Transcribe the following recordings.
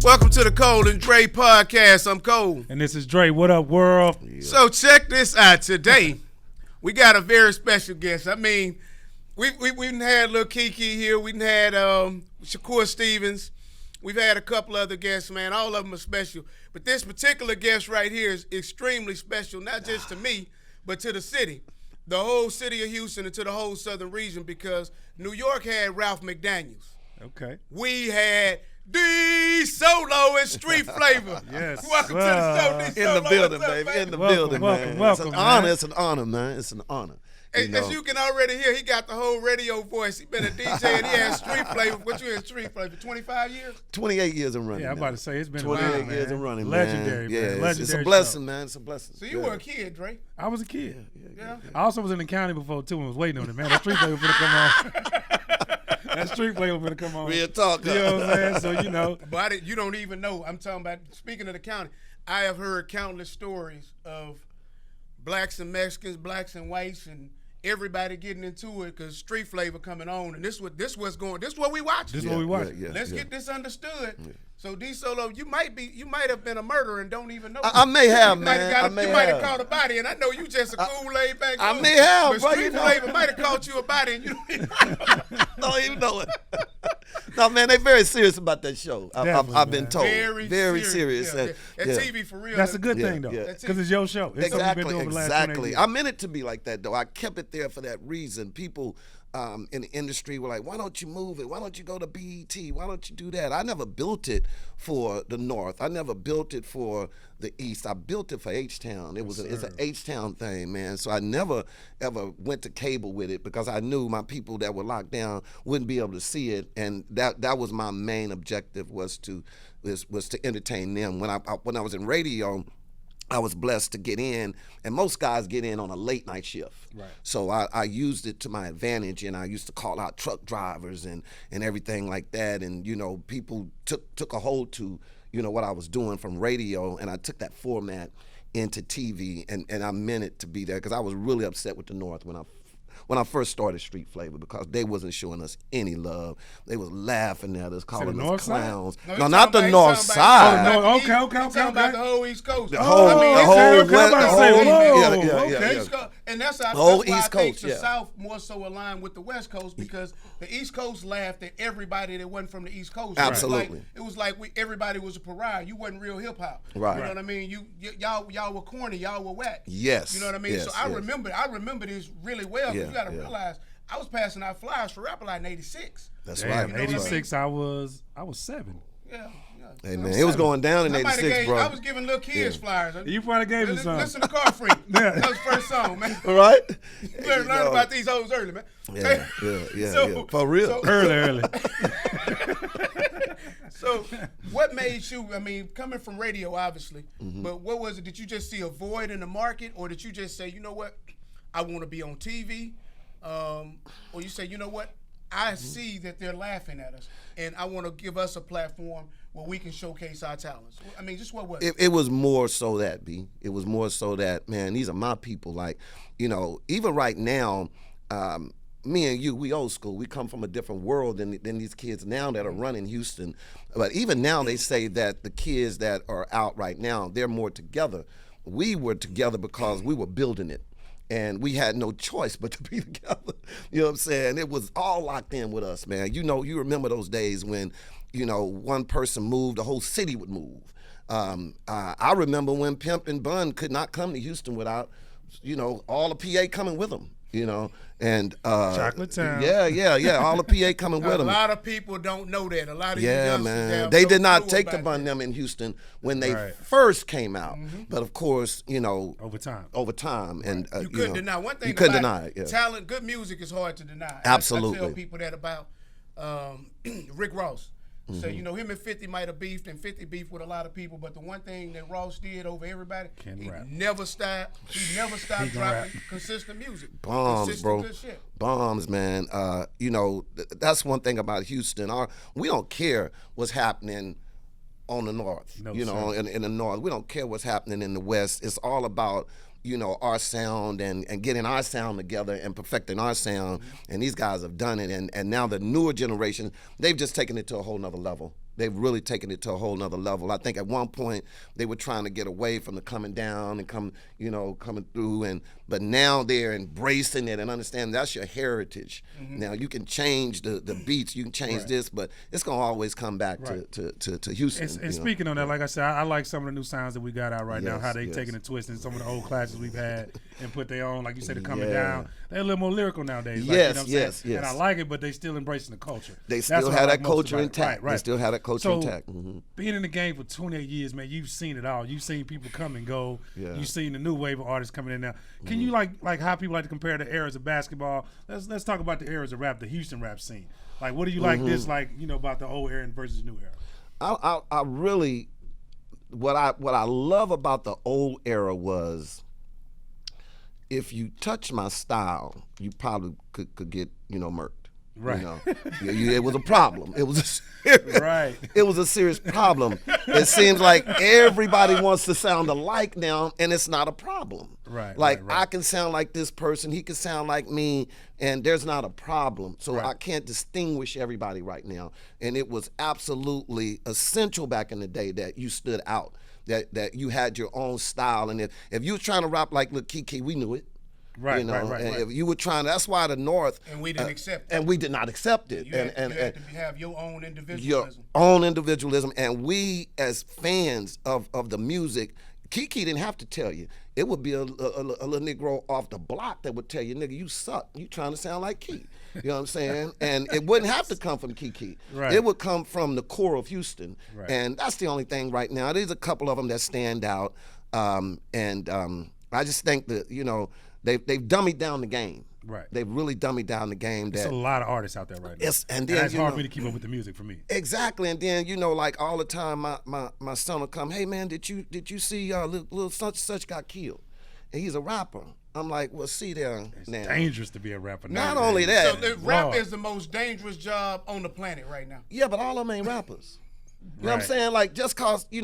Welcome to the Cole and Dre podcast. I'm Cole. And this is Dre. What up, world? Yeah. So check this out. Today, we got a very special guest. I mean, we had Lil Kiki here. We had Shakur Stevens. We've had a couple other guests, man. All of them are special. But this particular guest right here is extremely special, not just to me, but to the city. The whole city of Houston and to the whole southern region, because New York had Ralph McDaniels. Okay. We had D Solo and Street Flavor. Yes. Welcome to the show, D Solo. In the building, baby. In the building, man. Welcome, it's an man. honor. It's an honor, man. It's an honor. As you can already hear, he got the whole radio voice. He been a DJ and he had Street Flavor. What you in Street Flavor? 25 years? 28 years in running. Yeah, I'm now. about to say it's been 28 a years in running, Legendary, man. Yeah, man. Legendary it's a blessing, show. man. It's a blessing. So you were a kid, Dre? I was a kid. Yeah. I also was in the county before, too, and was waiting on it, man. That Street Flavor finna come on. That Street Flavor finna come on. Real talk. You know what I'm saying? So, you know. But you don't even know. I'm talking about, speaking of the county, I have heard countless stories of blacks and Mexicans, blacks and whites, and everybody getting into it because Street Flavor coming on, and this what we watch. This is what we watch. Let's get this understood. Yeah. So D Solo, you might have been a murderer and don't even know. I may have, man. You might have caught a body, and I know you just a cool laid back. I may have, but bro. Street Flavor might have caught you a body, and you don't even know it. No, man, they very serious about that show. I've been told. Very serious. Yeah. That's TV for real. That's a good thing, though, because it's your show. It's exactly. I meant it to be like that, though. I kept it there for that reason. People in the industry were like, why don't you move it? Why don't you go to BET? Why don't you do that? I never built it for the North. I never built it for the East. I built it for H-Town. It's an H-Town thing, man. So I never, ever went to cable with it because I knew my people that were locked down wouldn't be able to see it. And that was my main objective, was to entertain them. When I was in radio, I was blessed to get in, and most guys get in on a late night shift. Right. So I used it to my advantage, and I used to call out truck drivers and everything like that. And, you know, people took a hold to, you know, what I was doing from radio, and I took that format into TV, and I meant it to be there because I was really upset with the North when I first started Street Flavor, because they wasn't showing us any love. They was laughing at us, calling us clowns. No, not the North Side. Okay. Talking about the whole East Coast. The whole West. And that's why I think the South more so aligned with the West Coast, because the East Coast laughed at everybody that wasn't from the East Coast. Absolutely. It was like everybody was a pariah. You wasn't real hip hop. Right. You know what I mean? Y'all were corny. Y'all were whack. Yes. You know what I mean? Yes, so I remember this really well. You got to realize I was passing out flyers for Rap in '86. That's right. You know '86, I was 7. Yeah. Hey, man, it was going down in '86, bro. I was giving little kids flyers. You probably gave me some. Listen to Car Freak. That was the first song, man. All right. You better learn about these hoes early, man. Yeah. For real. Early. So, what made you, I mean, coming from radio, obviously, but what was it? Did you just see a void in the market, or did you just say, you know what, I want to be on TV? Or you say, you know what, I see that they're laughing at us, and I want to give us a platform where we can showcase our talents. I mean, just what was it? It was more so that, B. It was more so that, man, these are my people. Like, you know, even right now, me and you, we old school. We come from a different world than these kids now that are running Houston. But even now they say that the kids that are out right now, they're more together. We were together because we were building it. And we had no choice but to be together. You know what I'm saying? It was all locked in with us, man. You know, you remember those days when, you know, one person moved, the whole city would move. I remember when Pimp and Bun could not come to Houston without, you know, all the PA coming with them. You know, and Chocolate Town. Yeah. All the PA coming with them. A lot of people don't know that. A lot of man. They did not take the Bun them in Houston when they first came out. But of course, you know, over time, and you couldn't deny one thing. You couldn't deny it. Yeah. Talent, good music is hard to deny. Absolutely. I tell people that about Rick Ross. So, you know, him and 50 might have beefed, and 50 beefed with a lot of people, but the one thing that Ross did over everybody, he never stopped dropping consistent music. Bombs, bro. Good shit. Bombs, man. You know, that's one thing about Houston. We don't care what's happening on the North, in the North. We don't care what's happening in the West. It's all about, you know, our sound and getting our sound together and perfecting our sound. And these guys have done it. And now the newer generation, they've just taken it to a whole nother level. They've really taken it to a whole nother level. I think at one point they were trying to get away from the coming down and coming through, but now they're embracing it and understanding that's your heritage. Now you can change the beats, you can change this, but it's gonna always come back to Houston. And speaking on that, like I said, I like some of the new sounds that we got out right now. How they taking a twist in some of the old classes we've had and put their own, like you said, the coming down. They're a little more lyrical nowadays. Like, yes, you know what I'm yes. And I like it, but they still embracing the culture. They still have that culture intact. Right. They still have that culture intact. Being in the game for 28 years, man, you've seen it all. You've seen people come and go. Yeah. You've seen the new wave of artists coming in now. Can you like how people like to compare the eras of basketball? Let's talk about the eras of rap, the Houston rap scene. Like, what do you like this, like, you know, about the old era versus the new era? I really, what I love about the old era was, if you touch my style, you probably could get, murked. Right. It was a problem. It was It was a serious problem. It seems like everybody wants to sound alike now, and it's not a problem. Right. I can sound like this person, he can sound like me, and there's not a problem. So I can't distinguish everybody right now. And it was absolutely essential back in the day that you stood out, that you had your own style. And if you were trying to rap like Lil Keke, we knew it. Right. If you were trying, that's why the North. And we didn't accept it. And we did not accept it. You had to have your own individualism. Your own individualism. And we, as fans of the music, Keke didn't have to tell you. It would be a little Negro off the block that would tell you, nigga, you suck. You trying to sound like Keke. You know what I'm saying? And it wouldn't have to come from Keke. Right. It would come from the core of Houston. Right. And that's the only thing right now. There's a couple of them that stand out. I just think that, they've dummied down the game. Right. They've really dummied down the game. There's a lot of artists out there right now. And it's hard for me to keep up with the music for me. Exactly. And then, like all the time my son will come, hey man, did you see little such got killed? And he's a rapper. I'm like, well, see there now. It's dangerous to be a rapper now. Not only that. So rap is the most dangerous job on the planet right now. Yeah, but all of them ain't rappers. You know what I'm saying? Like, just cause, RIP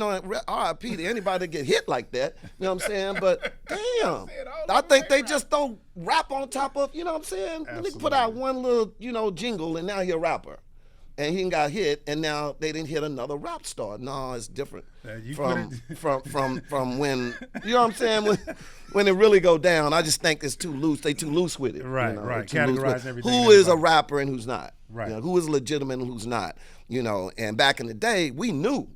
to anybody that get hit like that, you know what I'm saying? But damn, I think they just don't rap on top of, you know what I'm saying? They put out one little, jingle and now he a rapper. And he got hit, and now they didn't hit another rap star. No, it's different from when, you know what I'm saying? When it really go down, I just think it's too loose. They too loose with it. Right. Categorize everything. Who is a rapper and who's not? Right. Who is legitimate and who's not? And back in the day, we knew.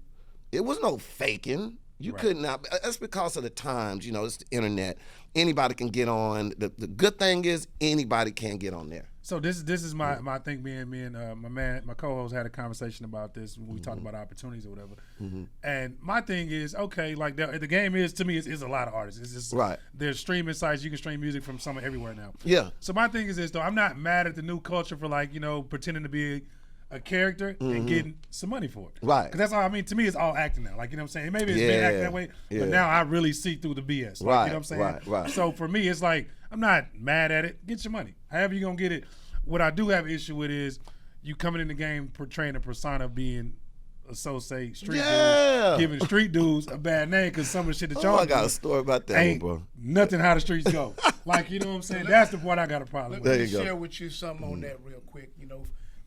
It was no faking. You could not. That's because of the times. It's the internet. Anybody can get on. The good thing is anybody can get on there. So this is my I think me and my co-host had a conversation about this when we talked about opportunities or whatever. And my thing is, okay, like the game is, to me, is a lot of artists. It's just there's streaming sites, you can stream music from somewhere everywhere now. Yeah. So my thing is this though, I'm not mad at the new culture for pretending to be a character and getting some money for it. Right. Because that's all, to me it's all acting now. Like, you know what I'm saying? Maybe it's been acting that way, but now I really see through the BS. Like, you know what I'm saying? Right. So for me, it's like, I'm not mad at it. Get your money. However you're going to get it. What I do have an issue with is you coming in the game portraying a persona of being associate street dudes, giving street dudes a bad name because some of the shit that y'all I got a story about that ain't one, bro. Nothing how the streets go. Like, you know what I'm saying? That's the part I got a problem with. Let me share with you something on that real quick.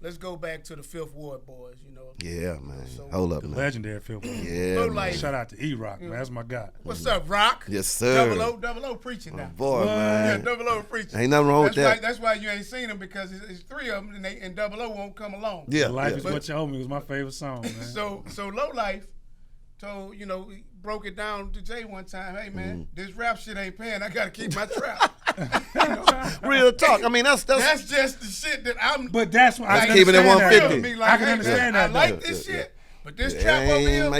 Let's go back to the Fifth Ward boys, Yeah, man. Hold up, man. Legendary Fifth Ward. Yeah, man. Shout out to E-Rock, man. That's my guy. What's up, Rock? Yes, sir. Double O preaching now. Boy, man. Yeah, Double O preaching. Ain't nothing wrong with that. That's why you ain't seen him, because it's three of them, and Double O won't come along. Yeah. Life is What You Owe Me was my favorite song, man. So Low Life told, broke it down to Jay one time. Hey, man, this rap shit ain't paying. I got to keep my trap. Real talk. That's just the shit that I'm. But that's what I can keeping it understand. 150. I can understand that. I like this shit, but this trap over here,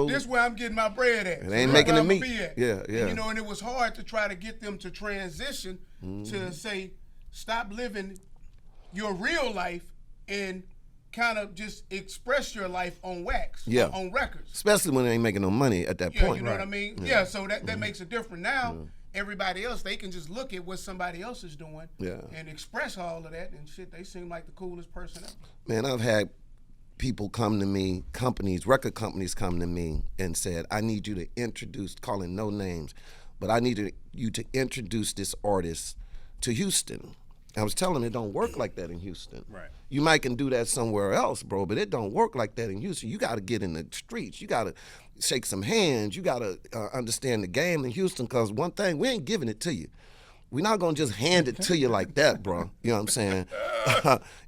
this where I'm getting my bread at. It ain't making the meat. Yeah. And it was hard to try to get them to transition to say, stop living your real life and kind of just express your life on wax, on records. Especially when they ain't making no money at that point. You know what I mean? Yeah, so that makes it different. Now, everybody else, they can just look at what somebody else is doing and express all of that and shit. They seem like the coolest person ever. Man, I've had people come to me, record companies come to me and said, I need you to introduce, calling no names, but I need you to introduce this artist to Houston. I was telling him it don't work like that in Houston. Right. You might can do that somewhere else, bro, but it don't work like that in Houston. You got to get in the streets. You got to shake some hands. You got to understand the game in Houston, because one thing, we ain't giving it to you. We're not going to just hand it to you like that, bro. You know what I'm saying?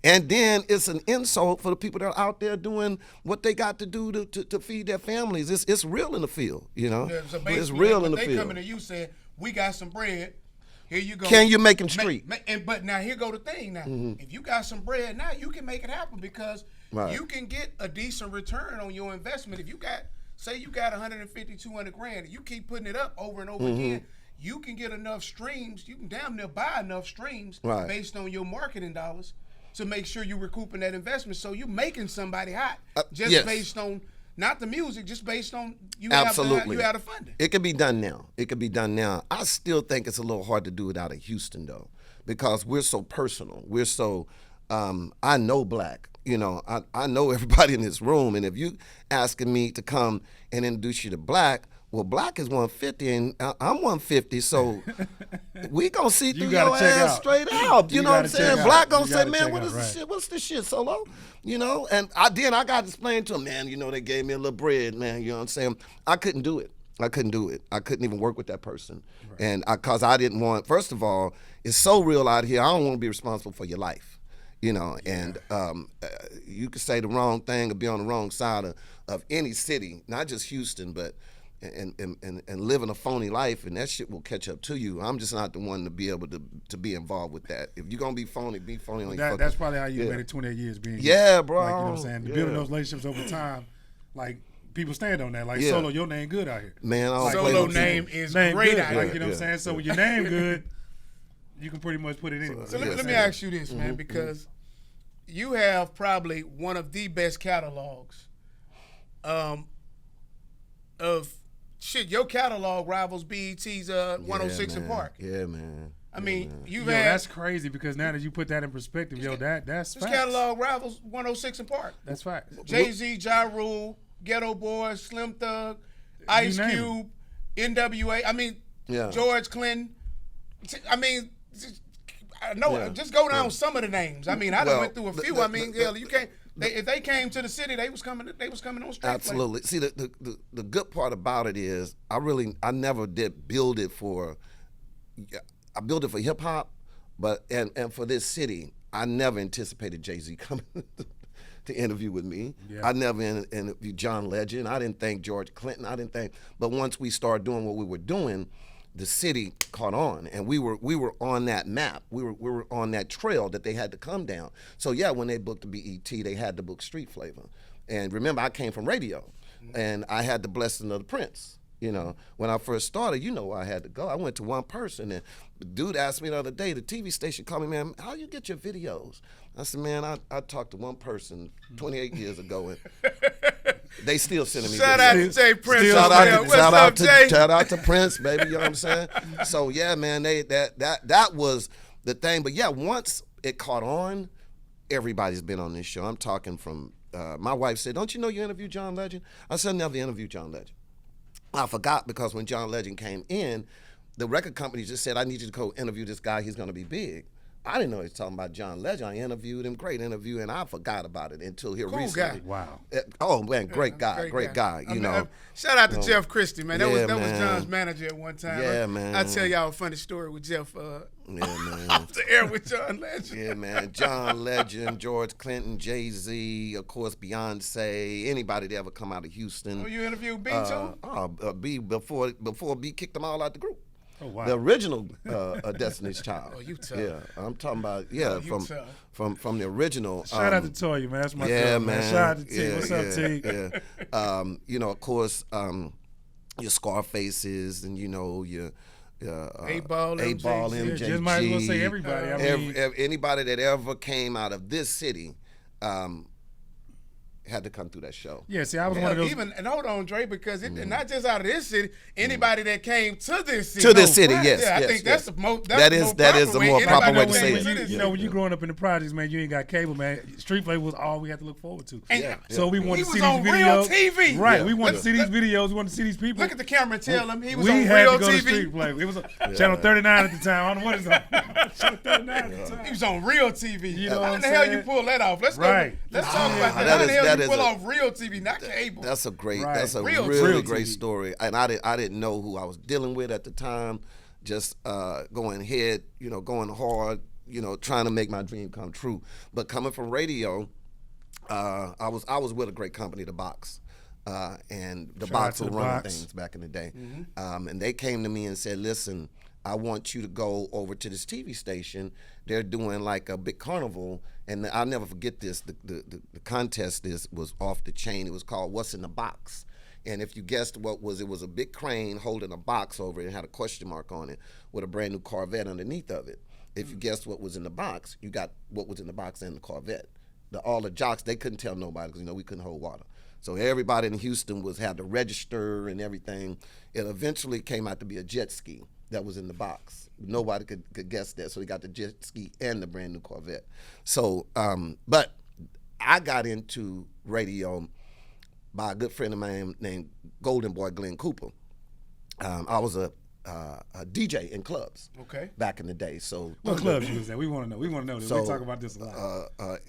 And then it's an insult for the people that are out there doing what they got to do to feed their families. It's real in the field, you know? Yeah, so it's real in the they field. coming to you saying, we got some bread. Here you go. Can you make them street? But now here go the thing. Now, if you got some bread, now you can make it happen, because you can get a decent return on your investment. If you got, say you got 150, 200 grand, and you keep putting it up over and over again, you can get enough streams. You can damn near buy enough streams based on your marketing dollars to make sure you're recouping that investment. So you're making somebody hot just based on, not the music, just based on you Absolutely. you have the funding. It can be done now. It can be done now. I still think it's a little hard to do it out of Houston, though, because we're so personal. We're so, I know Black. You know, I know everybody in this room, and if you asking me to come and introduce you to Black, well, Black is 150 and I'm 150, so we gonna see through your ass straight out. You know what I'm saying? Black gonna say, man, what is this shit? What's this shit, Solo? You know, and I got to explain to him, man, you know, they gave me a little bread, man. You know what I'm saying? I couldn't do it. I couldn't do it. I couldn't even work with that person. Right. And because I didn't want, first of all, it's so real out here, I don't want to be responsible for your life. You know, and you could say the wrong thing or be on the wrong side of any city, not just Houston, but and living a phony life, and that shit will catch up to you. I'm just not the one to be able to be involved with that. If you're gonna be phony on your That's probably how you made it 28 years being bro. Like, you know what I'm saying? Building those relationships over time, like people stand on that. Like Solo, your name good out here. Man, I Solo name is great out here. Like, you know what I'm saying? So when your name good, you can pretty much put it anywhere. So let me ask you this, man, because you have probably one of the best catalogs of shit. Your catalog rivals BET's 106 and Park. Yeah, man. I mean, you've had. That's crazy, because now that you put that in perspective, that's this facts. catalog rivals 106 and Park. That's facts. Jay-Z, Ja Rule, Ghetto Boy, Slim Thug, Ice Cube, NWA. I mean, George Clinton. I mean, I know. Just go down some of the names. I mean, I done went through a few. I mean, you can't. If they came to the city, they was coming on straight. Absolutely. See, the good part about it is I never did build it for. I built it for hip hop, but and for this city, I never anticipated Jay-Z coming to interview with me. Yeah. I never interviewed John Legend. I didn't think George Clinton. I didn't think. But once we started doing what we were doing, the city caught on, and we were on that map. We were on that trail that they had to come down. So yeah, when they booked the BET, they had to book Street Flavor. And remember, I came from radio, and I had the blessing of the Prince. You know, when I first started, you know where I had to go. I went to one person, and the dude asked me the other day, the TV station called me, man, how you get your videos? I said, man, I talked to one person 28 years ago, and they still sending me videos. Shout out to Jay Prince. Shout out to Prince, baby, you know what I'm saying? So, yeah, man, that was the thing. But, yeah, once it caught on, everybody's been on this show. I'm talking from, my wife said, don't you know you interviewed John Legend? I said, I never interviewed John Legend. I forgot, because when John Legend came in, the record company just said, I need you to go interview this guy. He's going to be big. I didn't know he was talking about John Legend. I interviewed him, great interview, and I forgot about it until here recently. Guy. Wow. Oh, man, great guy. You know. Shout out to Jeff Christie, man. That was John's manager at one time. Yeah, man. I'll tell y'all a funny story with Jeff man. off the air with John Legend. Yeah, man. John Legend, George Clinton, Jay-Z, of course, Beyonce, anybody that ever come out of Houston. Oh, you interviewed B too? B before B kicked them all out the group. Oh, wow. The original Destiny's Child. Oh, you tough. Yeah, I'm talking about from the original. Shout out to Toya, man. That's my girl, man. Shout out to T. What's up, T? Yeah. You know, of course, your Scarfaces, and you know your 8-Ball, MJG. Just might as well say everybody. Anybody that ever came out of this city, had to come through that show. Yeah, see, I was one of those. Even, and hold on, Dre, because it, not just out of this city, anybody that came to this city. To this city, yes. Yeah, I yes, think yes. that's the most. That is the more proper way to say it. You know, when you growing up in the projects, man, you ain't got cable, man. Street play was all we had to look forward to. And so we wanted to see these on videos. Real TV. Right, we wanted to see these videos. We wanted to see these people. Look at the camera and tell him he was we on had Real to go TV. to Street play. It was Channel 39 at the time. I don't know what it's on. Channel 39 at the time. He was on Real TV. You know How what in the I'm hell saying? you pull that off? Let's Right. go. Let's talk about that. That How the is- hell that you is pull a- off Real TV, not cable? That's a great. Right. That's a Real really TV. great story, and I didn't know who I was dealing with at the time. Just going ahead, going hard, trying to make my dream come true. But coming from radio, I was with a great company, The Box, and The Box out was to The running Box. things back in the day, and they came to me and said, "Listen, I want you to go over to this TV station. They're doing like a big carnival, and I'll never forget this. The contest was off the chain. It was called What's in the Box." And if you guessed what was, it was a big crane holding a box over it and had a question mark on it with a brand new Corvette underneath of it. If you guessed what was in the box, you got what was in the box and the Corvette. All the jocks, they couldn't tell nobody because we couldn't hold water. So everybody in Houston had to register and everything. It eventually came out to be a jet ski that was in the box. Nobody could guess that, so they got the jet ski and the brand new Corvette. So, but I got into radio by a good friend of mine named Golden Boy Glenn Cooper. I was a DJ in clubs back in the day. So What clubs you was at? We want to know. We want to know this. So, we talk about this a lot.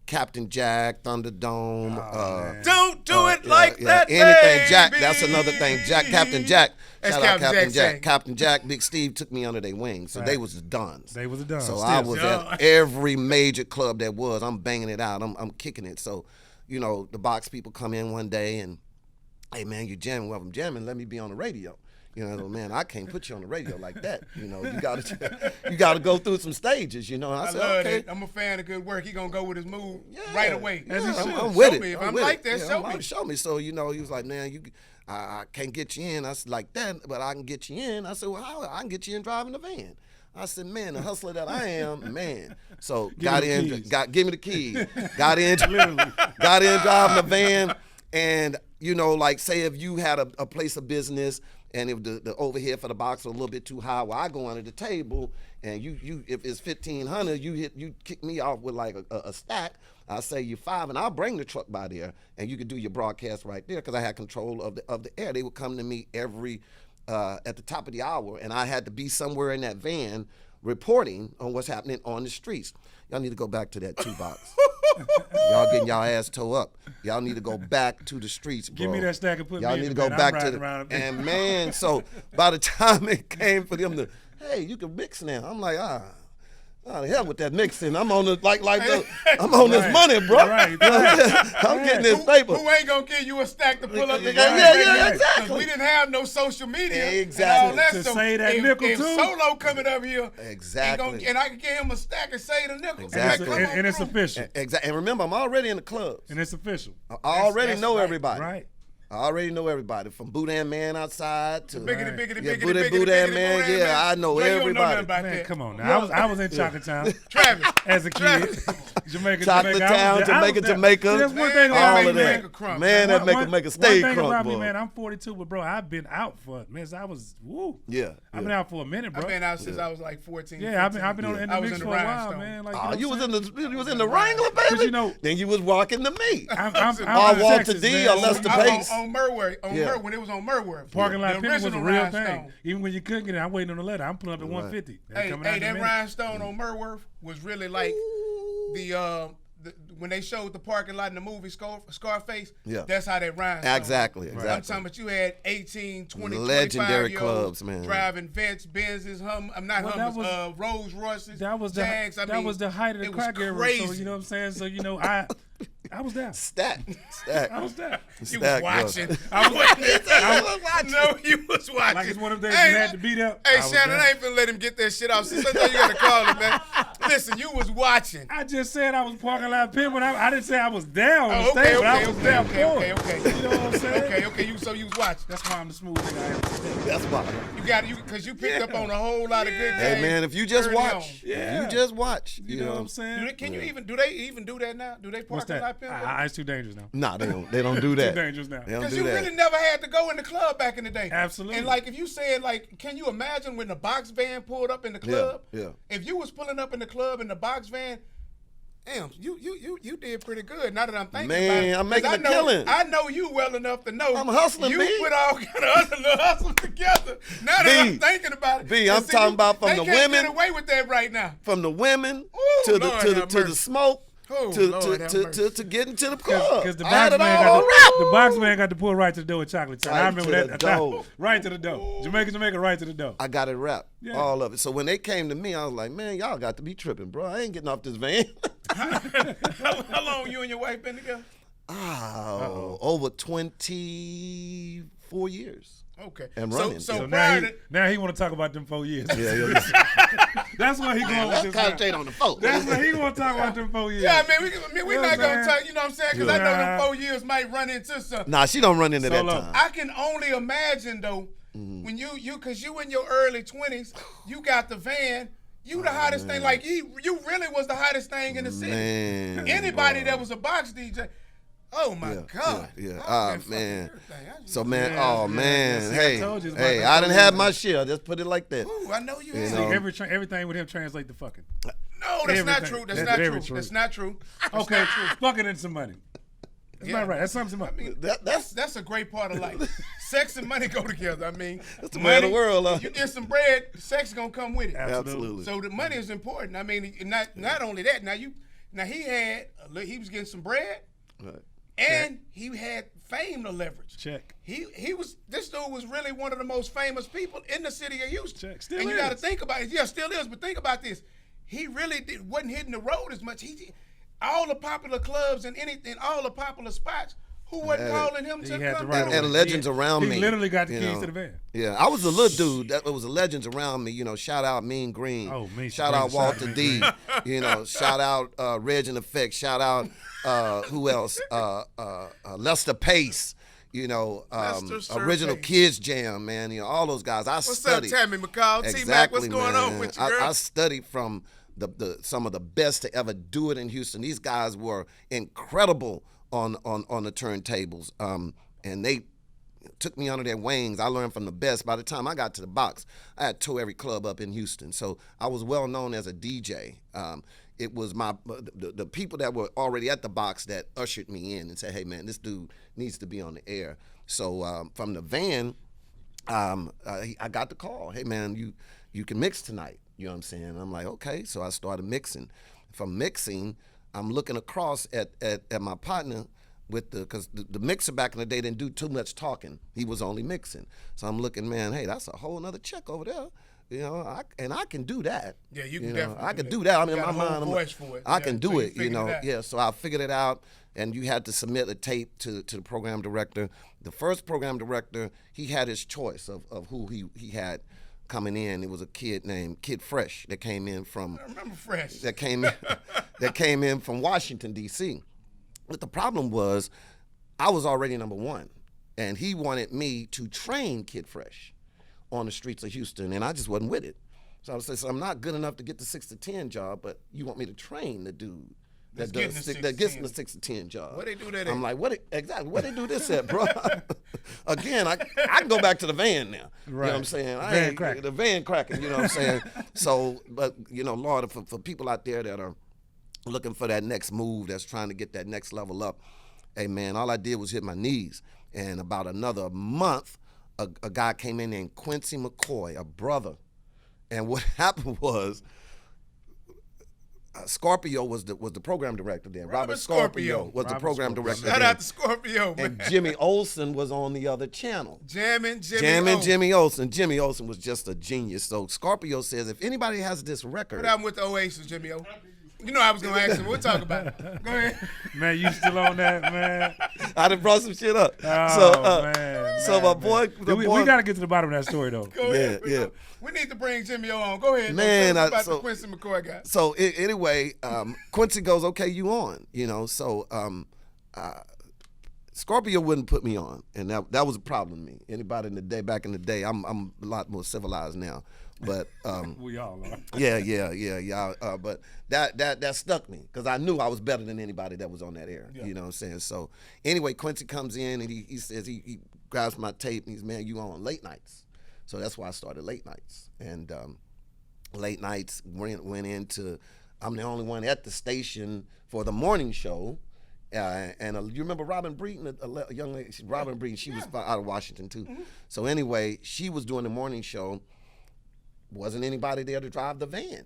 Captain Jack, Thunderdome. Don't do it like that, anything baby. Jack. That's another thing. Captain Jack. That's Shout out Captain Captain Jack. Jack. Captain Jack. Big Steve took me under their wing, so they was the Dons. They was the Dons. So Still. I was at every major club that was. I'm banging it out. I'm kicking it. So, the Box people come in one day and, hey man, you jamming? Well, I'm jamming. Let me be on the radio. Man, I can't put you on the radio like that. You got to go through some stages. And I said, love okay. it. I'm a fan of good work. He gonna go with his move right away. Yeah, I'm Show with it. me. If I'm I'm with like it. that, Yeah, show me. Show me. So he was like, man, I can't get you in. I said, like that, but I can get you in. I said, well, how? I can get you in driving the van. I said, man, the hustler that I am, man. So give me the keys. Got in driving the van, and like say if you had a place of business and if the overhead for the box was a little bit too high, well, I go under the table and you if it's $1,500, you kick me off with like a stack. I say you $5, and I'll bring the truck by there, and you could do your broadcast right there because I had control of the air. They would come to me every at the top of the hour, and I had to be somewhere in that van reporting on what's happening on the streets. Y'all need to go back to that 2-box. Y'all getting y'all ass toe up. Y'all need to go back to the streets, bro. Give me that stack and put y'all me need in to the go van. back I'm to riding the around. and man. So by the time it came for them to, hey, you can mix now. I'm like, the hell with that mixing. I'm on the I'm on this money, bro. Right. I'm getting this paper. Who ain't gonna give you a stack to pull up? Yeah, exactly. We didn't have no social media. Exactly. And all that, To so say that if, nickel, if too. Solo coming up here, Exactly. and I can give him a stack and say the nickel. Exactly. Like, come on, And it's bro. official. Exactly. And remember, I'm already in the clubs. And it's official. I already that's know right. everybody. Right. I already know everybody from Boudin Man outside to Biggity, biggity, yeah, biggity, Boudin Man. Yeah, I know Dre, you don't know nothing everybody. about Man, that. come on now. I was in Chocolatown Travis. as a kid. Jamaica. Chocolatown, Jamaica. See, that's one thing all about of me, that. Make a crumb. Man, that make a stay One thing crumb, about boy. me, man, I'm 42, but bro, I've been out for I was Yeah. I've been out for a minute, bro. I've been out since I was like 14. Yeah, I've been in the I was mix in for the a while, Rhinestone. man. Like, Oh, you you know was in the Wrangler, baby. Then you was walking to me. I'm Or in Walter Texas, D man. or Lester I Pace. was on Merworth, Yeah. when it was on Merworth. Parking lot The picking was a original real Rhinestone. thing. Even when you couldn't get it, I'm waiting on the letter. I'm pulling up at 150. They're Hey, coming out in a that minute. Rhinestone on Merworth was really like the when they showed the parking lot in the movie Scarface. Yeah. That's how that Rhinestone. Exactly. I'm talking about you had 18, 20, Legendary 25-year-olds clubs, man. driving Vets, Benzes, Rolls Royces, That was the Jags. that was the height of the it was crack era. So crazy. you know what I'm saying? So I was down. Stack. I was down. You was watching. I was watching. No, you was watching. Like it's one of them days you had to beat up. Hey, I was Shannon, down. I ain't finna let him get that shit off. See, sometimes you gotta call him, man. Listen, you was watching. I just said I was parking lot pin, but I didn't say I was down on the Okay, stage, but I was down okay. You know what I'm saying? Okay. So you was watching. That's why I'm the smooth nigga I am today. That's why. You got you because you picked up on a whole lot of good games. Hey man, if you just early watch, on. you just watch. You know what I'm saying? Can you even do they even do that now? Do they What's parking lot that? pin? It's too dangerous now. Nah, they don't do that. Too dangerous now. They don't Because do you that. really never had to go in the club back in the day. Absolutely. And like if you said like, can you imagine when the box van pulled up in the club? Yeah. If you was pulling up in the club in the box van, damn, you did pretty good. Now that I'm thinking about it. Man, I'm making a killing. I know you well enough to know. I'm hustling, You B. put all kind of other little hustles together. Now that I'm thinking about it. B, I'm talking about from the They can't women. get away with that right now. From the women Ooh, to Lord the have to the mercy. smoke Oh, to Lord have mercy. to getting to the club. Because the I had box it man all wrapped. the box man got to pull right to the door with chocolate. I Right remember to that. the door. Right to the door. Jamaica, right to the door. I got it wrapped, Yeah. all of it. So when they came to me, I was like, man, y'all got to be tripping, bro. I ain't getting off this van. How long you and your wife been together? Over 24 years. Okay. And running. So So prior to now he want to talk about them 4 years. Yeah. That's why he going with Let's this. concentrate on the folk. That's why he want to talk about them 4 years. yeah, I mean, we're You know not what I'm gonna saying? talk. You know what I'm saying? Because I know them 4 years might run into something. Nah, she don't run into that Solo. time. I can only imagine though, when you because you in your early 20s, you got the van. You the hottest thing. Like you really was the hottest thing in the city. Man, Anybody bro. that was a box DJ. Oh my God. Yeah. I was that Man. fucking everything. I just- So man, Yeah, man, see, I hey, told you it's about hey, that I done fucking had money. my share. Just put it like that. Ooh, I know you. You had. know. Everything with him translate to fucking. No, that's not Everything. true. That's That's not very true. true. That's not true. That's Okay, not true. fucking and some money. That's Yeah. not right. That's something. That's a great part of life. Sex and money go together. I mean, That's the way of the world, huh? You get some bread, sex gonna come with it. Absolutely. So the money is important. I mean, not only that. Now he was getting some bread, Right. and he had fame to leverage. Check. This dude was really one of the most famous people in the city of Houston. Check. Still and you is. got to think about it. Yeah, still is. But think about this. He really wasn't hitting the road as much. All the popular clubs and all the popular spots. Who wasn't calling him to had come the right down? And legends around me. He literally got the you keys know. to the van. Yeah, I was a little dude. That was legends around me. You know, shout out Mean Green. Oh, Mean Shout Green, out shout out Walter Mean D. Green. You know, shout out Reg and Effect. Shout out who else? Lester Pace. You know, Lester Sir Original Pace. Kids Jam, man. You know, all those guys. I What's studied. up, Tammy McCall? Exactly, T-Mac, what's going man. on with you, girl? I studied from some of the best to ever do it in Houston. These guys were incredible on the turntables, and they took me under their wings. I learned from the best. By the time I got to the box, I had tore every club up in Houston, so I was well known as a DJ. It was the people that were already at the box that ushered me in and said, "Hey, man, this dude needs to be on the air." So from the van, I got the call. "Hey, man, you can mix tonight." You know what I'm saying? I'm like, okay. So I started mixing. From mixing, I'm looking across at my partner because the mixer back in the day didn't do too much talking. He was only mixing. So I'm looking, man, hey, that's a whole nother check over there. You know, I can do that. Yeah, you can know, definitely I do can that. do that. I mean, You in got my a whole mind, voice for it. I Yeah, can so do you it. You figured know, it out. yeah. So I figured it out, and you had to submit a tape to the program director. The first program director, he had his choice of who he had coming in. It was a kid named Kid Fresh that came in from. I remember Fresh. That came in from Washington D.C. But the problem was, I was already number one, and he wanted me to train Kid Fresh on the streets of Houston, and I just wasn't with it. So I was saying, I'm not good enough to get the 6 to 10 job, but you want me to train the dude that gets in the 6 to 10 job. Where they do that at? I'm like, exactly, where they do this at, bro? Again, I can go back to the van now. You know what I'm saying? The van cracking, you know what I'm saying? So, but, you know, Lord, for people out there that are looking for that next move, that's trying to get that next level up, hey, man, all I did was hit my knees. And about another month, a guy came in named Quincy McCoy, a brother. And what happened was, Scorpio was the program director there. Robert Scorpio was the program director there. Shout out to Scorpio, man. And Jimmy Olsen was on the other channel. Jamming Jimmy Olsen. Jimmy Olsen was just a genius. So Scorpio says, if anybody has this record. What happened with the Oasis, Jimmy O? You know I was gonna ask him. We'll talk about it. Go ahead. Man, you still on that, man? I done brought some shit up. Oh, man. So my boy, we got to get to the bottom of that story, though. Go ahead. Yeah. We need to bring Jimmy O on. Go ahead. Man, tell us about the Quincy McCoy guy. So anyway, Quincy goes, okay, you on, you know. So Scorpio wouldn't put me on, and that was a problem to me. Anybody in the day, back in the day, I'm a lot more civilized now. But we all are. Yeah. But that stuck me because I knew I was better than anybody that was on that air. Yeah. You know what I'm saying? So anyway, Quincy comes in and he says he grabs my tape and he's, man, you on late nights. So that's why I started late nights. And late nights went into, I'm the only one at the station for the morning show. And you remember Robin Breeden, a young lady, Robin Breeden, she was out of Washington too. Mm-hmm. So anyway, she was doing the morning show. Wasn't anybody there to drive the van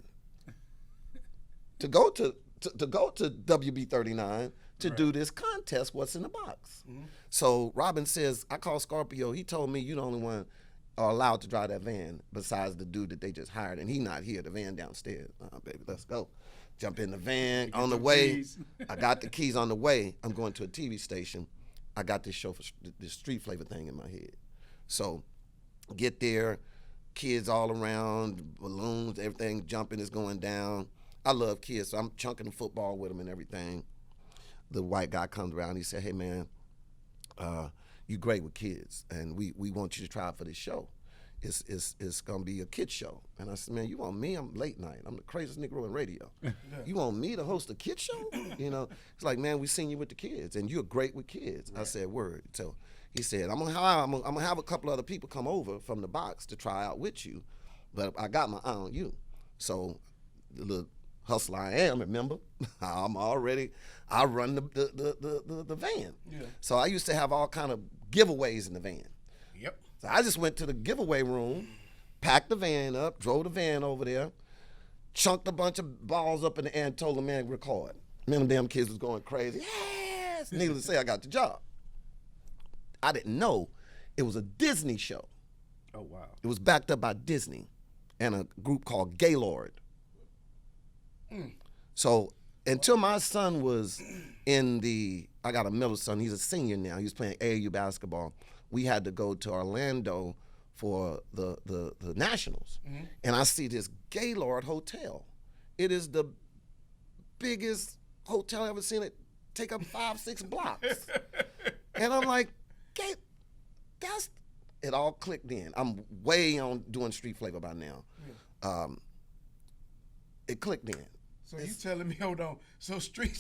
to go to WB 39 to do this contest? What's in the box? Mm-hmm. So Robin says, I called Scorpio. He told me you the only one are allowed to drive that van besides the dude that they just hired, and he not here. The van downstairs. Baby, let's go. Jump in the van. On the way, I got the keys. On the way, I'm going to a TV station. I got this show for this street flavor thing in my head. So get there. Kids all around, balloons, everything jumping is going down. I love kids, so I'm chunking the football with them and everything. The white guy comes around, he said, hey man, you great with kids, and we want you to try for this show. It's gonna be a kids show. And I said, man, you want me? I'm late night. I'm the craziest Negro in radio. You want me to host a kids show? You know, it's like, man, we seen you with the kids, and you're great with kids. Right. I said, word. So he said, I'm gonna have a couple other people come over from the box to try out with you, but I got my eye on you. So the little hustler I am, remember, I run the van. Yeah. So I used to have all kind of giveaways in the van. Yep. So I just went to the giveaway room, packed the van up, drove the van over there, chunked a bunch of balls up in the air and told the man to record. Man, them damn kids was going crazy. Yes! Needless to say, I got the job. I didn't know it was a Disney show. Oh, wow. It was backed up by Disney and a group called Gaylord. So until my son was I got a middle son, he's a senior now, he was playing AAU basketball. We had to go to Orlando for the Nationals. Mm-hmm. And I see this Gaylord Hotel. It is the biggest hotel I've ever seen. It take up 5-6 blocks. And I'm like, it all clicked in. I'm way on doing street flavor by now. Yeah. It clicked in. So you telling me, hold on, so street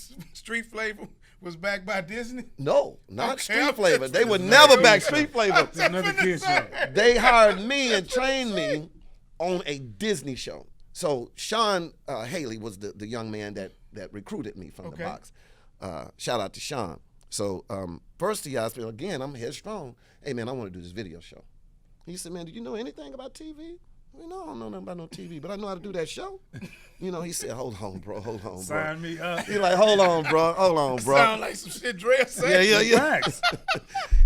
flavor was backed by Disney? No, not street flavor. They would never back street flavor. Another kid show. They hired me and trained me on a Disney show. So Sean Haley was the young man that recruited me from the box. Shout out to Sean. So first he asked me, again, I'm headstrong. Hey, man, I want to do this video show. He said, man, do you know anything about TV? No, I don't know nothing about no TV, but I know how to do that show. You know, he said, hold on, bro. Sign me up. He like, hold on, bro. Sound like some shit Dre said. Yeah.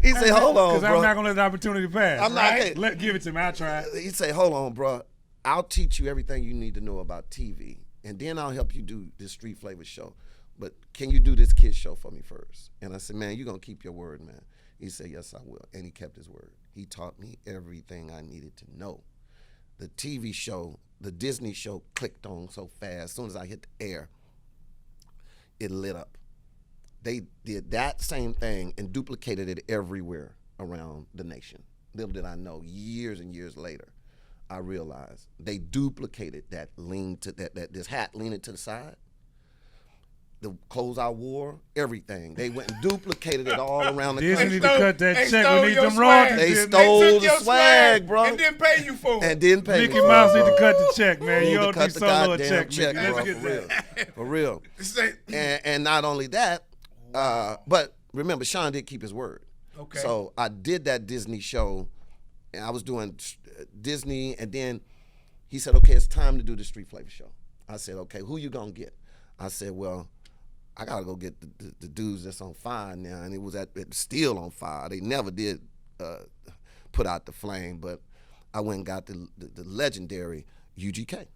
He said, hold on, bro. Because I'm not going to let the opportunity pass. I'm right? not. Give it to me. I try. He said, hold on, bro. I'll teach you everything you need to know about TV, and then I'll help you do this street flavor show. But can you do this kids show for me first? And I said, man, you're going to keep your word, man. He said, yes, I will. And he kept his word. He taught me everything I needed to know. The TV show, the Disney show clicked on so fast. As soon as I hit the air, it lit up. They did that same thing and duplicated it everywhere around the nation. Little did I know, years and years later, I realized they duplicated that this hat leaning to the side. The clothes I wore, everything. They went and duplicated it all around the country. Disney need to cut that check. We need them royalties. They stole the swag, bro. And didn't pay you for it. And didn't pay me. Mickey Mouse need to cut the check, man. You You need owe to cut these the solo a goddamn check, check, Mickey. bro. Let's For real. And not only that, but remember, Sean did keep his word. Okay. So I did that Disney show, and I was doing Disney, and then he said, okay, it's time to do the street flavor show. I said, okay, who you gonna get? I said, well, I gotta go get the dudes that's on fire now, and it was still on fire. They never did put out the flame, but I went and got the legendary UGK.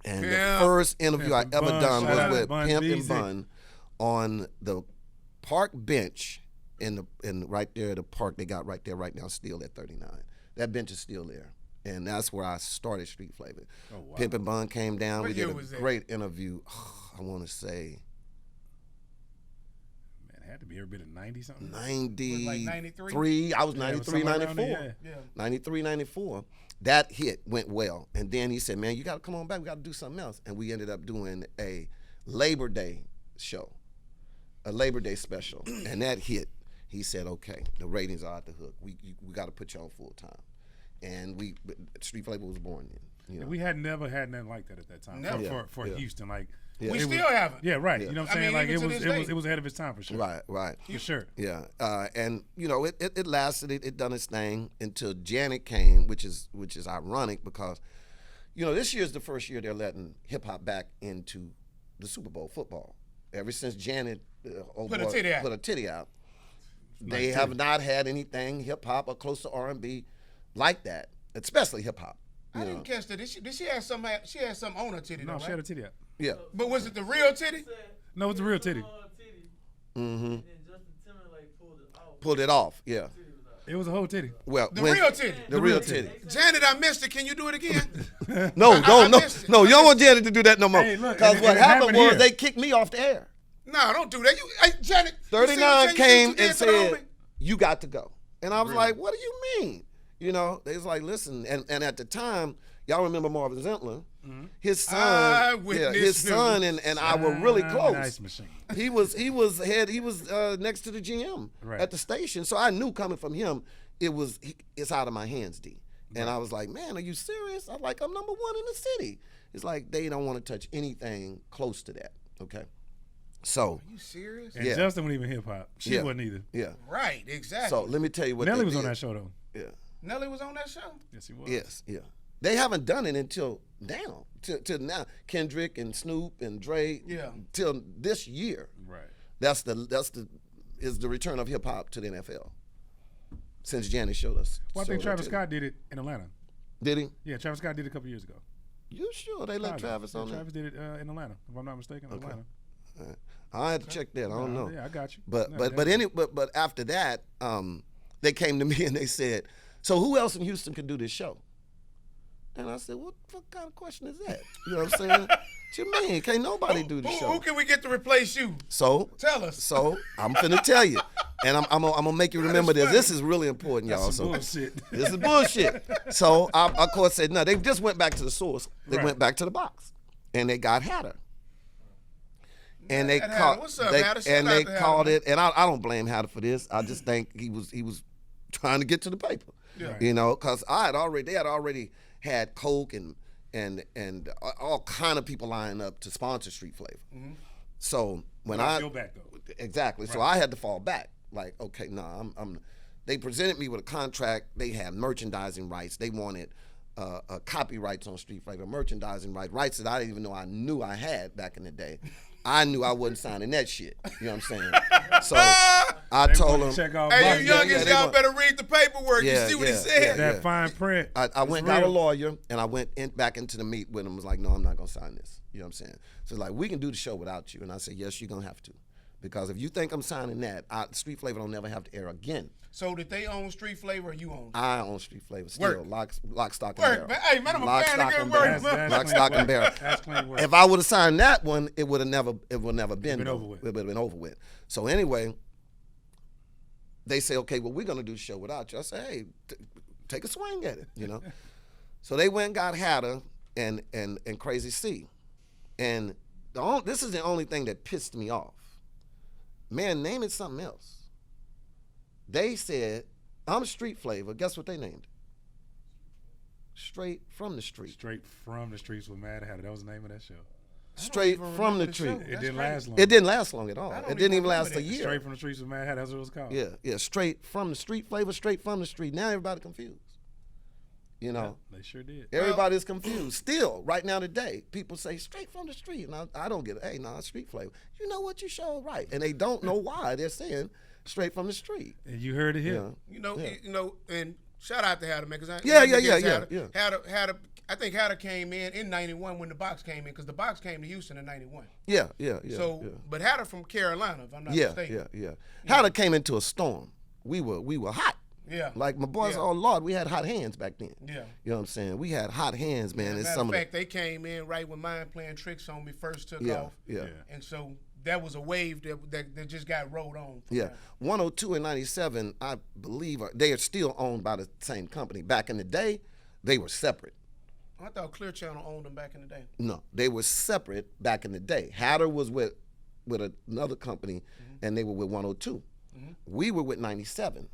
And the first interview I ever done was with Pimp and Beezy. Bun on the park bench in right there at the park they got right there right now, still at 39. That bench is still there. And that's where I started Street Flavor. Oh, wow. Pimp and Bun came down. What we year did a was that? great interview. I want to say Man, it had to be every bit of 90 something. 93. I was 93, somewhere around 94. there, Yeah. 93, 94. That hit went well. And then he said, man, you got to come on back. We got to do something else. And we ended up doing a Labor Day show, a Labor Day special. And that hit. He said, okay, the ratings are out the hook. We got to put you on full time. And Street Flavor was born then. You know? And we had never had nothing like that at that time. Never. For Houston. Like, We still haven't. yeah, right. Yeah. You know what I I'm saying? mean, Like even to this day. it was ahead of its time for sure. Right. For sure. Yeah, and you know it lasted. It done its thing until Janet came, which is ironic because, you know, this year is the first year they're letting hip hop back into the Super Bowl football. Ever since Janet Put a titty out. They have not had anything hip hop or close to R&B like that, especially hip hop. I didn't catch that. Did she have some? She had some on her titty. No, though, she right? had a titty out. Yeah. But was it the real titty? No, it's a real titty. Mm-hmm. And Justin Timberlake pulled it off. Pulled it off. Yeah. It was a whole titty. Well, The real titty. The real titty. Janet, I missed it. Can you do it again? No, I missed it. no. You don't want Janet to do that no more. Hey, look, Because and what it happened happened was here. they kicked me off the air. No, don't do that. Hey, Janet. you see what 39 I'm saying? You came see what you and did to the said, homie? you got to go. And I was like, what do you mean? You know, they was like, listen, and at the time, y'all remember Marvin Zentler? His son, Eyewitness his son and I were really close. Nice machine. He was next to the GM Right. at the station, so I knew coming from him, it's out of my hands, D. And I was like, man, are you serious? I'm like, I'm number one in the city. It's like they don't want to touch anything close to that. Okay, so You serious? And Yeah. Justin wasn't even hip hop. She Yeah. wasn't either. yeah. Right, exactly. So let me tell you what Nelly they was on did. that show though. Yeah. Nelly was on that show. Yes, he was. Yes, yeah. They haven't done it until now. Till now. Kendrick and Snoop and Dre. Yeah. Till this year. Right. That's the return of hip hop to the NFL. Since Janet showed us. Well, I think showed Travis it. Scott did it in Atlanta. Did he? Yeah, Travis Scott did it a couple years ago. You sure they let Probably. Travis Yeah, on there? Travis did it in Atlanta, if I'm not mistaken. Atlanta. I had to check that. I don't know. Yeah, I got you. But Yeah, but definitely. but after that, they came to me and they said, "So who else in Houston can do this show?" And I said, "What kind of question is that?" You know what I'm saying? What you mean? Can't nobody do the Who show? can we get to replace you? So Tell us. So I'm finna tell you, and I'm gonna make you remember this. funny. This is really important, y'all. That's some So bullshit. this is bullshit. So I, of course, said no. They just went back to the source. They Right. went back to the box, and they got Hatter. And they Hatter. called. What's up, they, Hatter? Shout and out they to Hatter, called man. it. And I don't blame Hatter for this. I just think he was trying to get to the paper. Yeah. You know, because they had already had Coke and all kind of people lining up to sponsor Street Flavor. Mm-hmm. So when Gotta I feel back, though. exactly, so I had to fall back. Like, okay, I'm. They presented me with a contract. They had merchandising rights. They wanted copyrights on Street Flavor, merchandising rights that I didn't even know I knew I had back in the day. I knew I wasn't signing that shit. You know what I'm saying? So I told them, Check out Hey, boxes. you youngins, they y'all want- better read the paperwork. Yeah, you see what he yeah, said? That yeah. fine print. I went It's got a real. lawyer and I went back into the meet with him. Was like, no, I'm not gonna sign this. You know what I'm saying? So like, we can do the show without you. And I said, yes, you're gonna have to, because if you think I'm signing that, Street Flavor don't never have to air again. So did they own Street Flavor or you own it? I own Street Flavor still, Work. lock, stock, and Work, barrel. man. Hey, man, I'm a Lock, fan of stock, good and work, barrel. man. Lock, stock, and barrel. That's clean work. If I would have signed that one, it would never been been over with. It would have been over with. So anyway, they say, okay, well, we're gonna do the show without you. I say, hey, take a swing at it, you know. So they went and got Hatter and Crazy C, and this is the only thing that pissed me off. Man, name it something else. They said, I'm Street Flavor. Guess what they named it? Straight from the street. Straight from the streets with Mad Hatter. That was the name of that show. Straight even from remember the the tree. show. It That's didn't crazy. last long. It didn't last long at all. I It don't didn't even even last remember a that. year. Straight from the streets with Mad Hatter. That's what it was called. Yeah, straight from the Street Flavor, straight from the street. Now everybody confused. You know, They sure did. everybody's confused. Still, right now today, people say straight from the street, and I don't get it. Hey, nah, Street Flavor. You know what? You showed right, and they don't know why they're saying straight from the street. And you heard it here. You know? You know, and Shout out to Hatter, man. Cause Yeah. I think Hatter came in '91 when the box came in, because the box came to Houston in '91. Yeah. So, but Hatter from Carolina, if I'm not mistaken. Yeah. Hatter came into a storm. We were hot. Yeah. Like my boys, oh Lord, we had hot hands back then. Yeah. You know what I'm saying? We had hot hands, man. As a matter of fact, they came in right when Mind Playing Tricks on Me first took off. Yeah. And so that was a wave that just got rolled on. Yeah. 102 and 97, I believe, they are still owned by the same company. Back in the day, they were separate. I thought Clear Channel owned them back in the day. No, they were separate back in the day. Hatter was with another company, and they were with 102. We were with 97.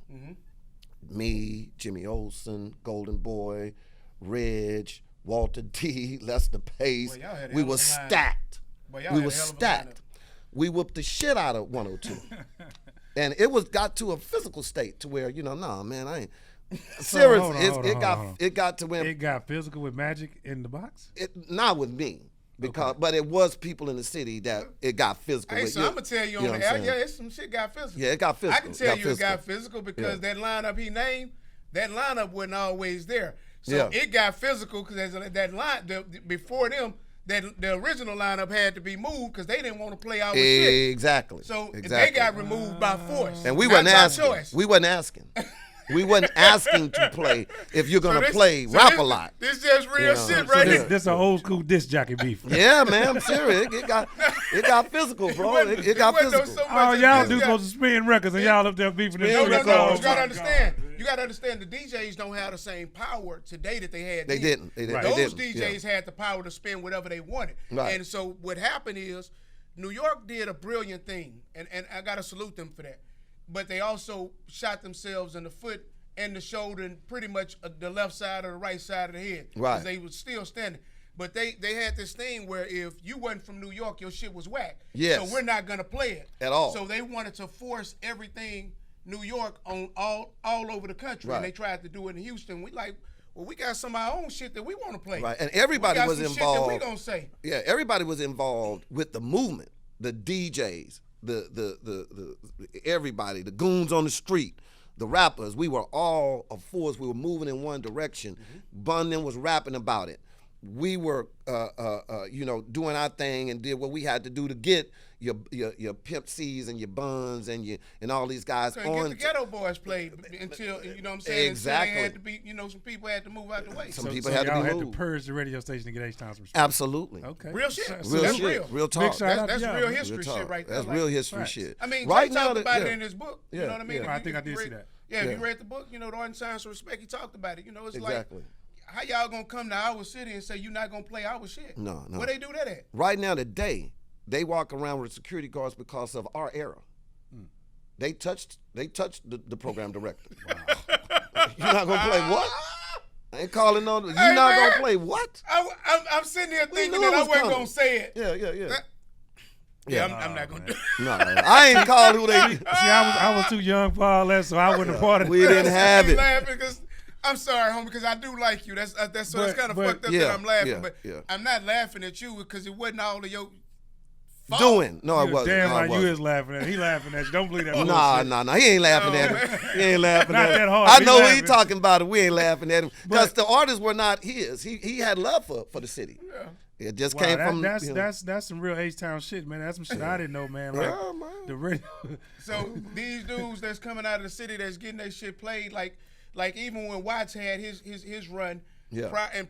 Me, Jimmy Olsen, Golden Boy, Reg, Walter D, Lester Pace. Boy, we were stacked. We were stacked. We whooped the shit out of 102. And it got to a physical state to where, nah, man, I ain't. Serious. It got to where it got physical with Magic in the box. Not with me, but it was people in the city that it got physical. Hey, with. so I'm gonna tell you on the air, some shit got physical. Yeah, it got physical. I can tell you it got physical because that lineup he named, that lineup wasn't always there. So it got physical because that line before them. The original lineup had to be moved because they didn't want to play our shit. Exactly. So they got removed by force. And we wasn't asking. We wasn't asking. We wasn't asking to play if you're gonna play rap a lot. This just real shit right here. This an old school disc jockey beef. Yeah, man, I'm serious. It got physical, bro. It got physical. Oh, y'all do supposed to spin records and y'all up there beefing. No. You gotta understand. You gotta understand. The DJs don't have the same power today that they had. They didn't. Those DJs had the power to spin whatever they wanted. Right. And so what happened is, New York did a brilliant thing, and I gotta salute them for that. But they also shot themselves in the foot and the shoulder and pretty much the left side or the right side of the head. Right. Because they were still standing. But they had this thing where if you wasn't from New York, your shit was whack. Yes. So we're not going to play it. At all. So they wanted to force everything New York on all over the country. Right. And they tried to do it in Houston. We we got some of our own shit that we want to play. Right. And everybody was involved. Shit that we gonna say. Yeah, everybody was involved with the movement. The DJs, the everybody, the goons on the street, the rappers. We were all a force. We were moving in one direction. Bun was rapping about it. We were, doing our thing and did what we had to do to get your Pimp C's and your Buns and all these guys so on. Get the Ghetto Boys played until you know what I'm saying. Exactly. Until they had to be, some people had to move out the way. Some people had to be y'all moved. had to purge the radio station to get H-Town some respect. Absolutely. Okay. Real shit. Real shit. Real talk. That's real history Real talk. shit right there. That's real history shit. I mean, right Jay now, talked about it in his book. You know what I mean? Yeah. I think I did see that. Yeah, if you read the book, the Art and Science of Respect, he talked about it. It's exactly. like, how y'all gonna come to our city and say you're not gonna play our shit? No. Where they do that at? Right now, today, they walk around with security guards because of our era. They touched the program director. Wow. You're not gonna play what? I ain't calling on. You're not gonna play what? I'm sitting here thinking that I wasn't gonna say it. Yeah. I'm not gonna do it. No, I ain't called who they. See, I was too young for all that, so I wouldn't have part of it. We didn't have it. Laughing because I'm sorry, homie, because I do like you. That's kind of fucked up that I'm laughing, but I'm not laughing at you because it wasn't all of your fault. Doing. No, it wasn't. Damn right, you is laughing at. He laughing at you. Don't believe that. Nah. He ain't laughing at him. He ain't laughing Not at that him. hard. I know what he talking about. We ain't laughing at him because the artists were not his. He had love for the city. Yeah. It just came from. That's some real H-Town shit, man. That's some shit I didn't know, man. Like man. the radio. So these dudes that's coming out of the city that's getting their shit played, like even when Watts had his run,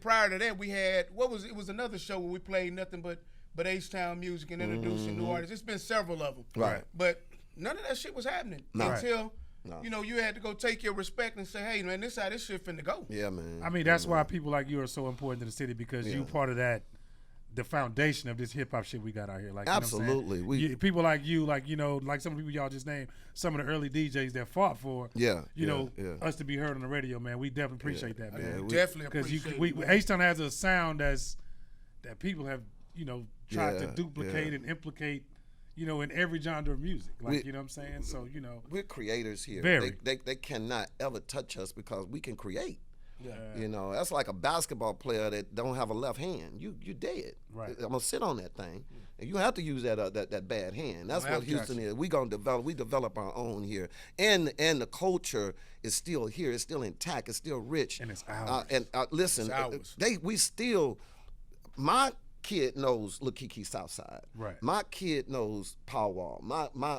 prior to that we had it was another show where we played nothing but H-Town music and introducing new artists. It's been several of them, right? But none of that shit was happening until. No. You had to go take your respect and say, hey, man, this how this shit finna go. Yeah, man. I mean, that's why people like you are so important to the city because you part of that, the foundation of this hip hop shit we got out here. Like, absolutely. People like you, like some people y'all just named, some of the early DJs that fought for, us to be heard on the radio, man. We definitely appreciate that, man. Definitely appreciate it. Because H-Town has a sound that people have, tried to duplicate and implicate. In every genre of music, like you know what I'm saying. So we're creators here. Very. They cannot ever touch us because we can create. Yeah. You know, that's like a basketball player that don't have a left hand. You dead. Right. I'm gonna sit on that thing, and you have to use that bad hand. That's what Houston is. We develop our own here, and the culture is still here. It's still intact. It's still rich. And it's ours. Listen, It's ours. we still. My kid knows Lil Kiki Southside. Right. My kid knows Powwow.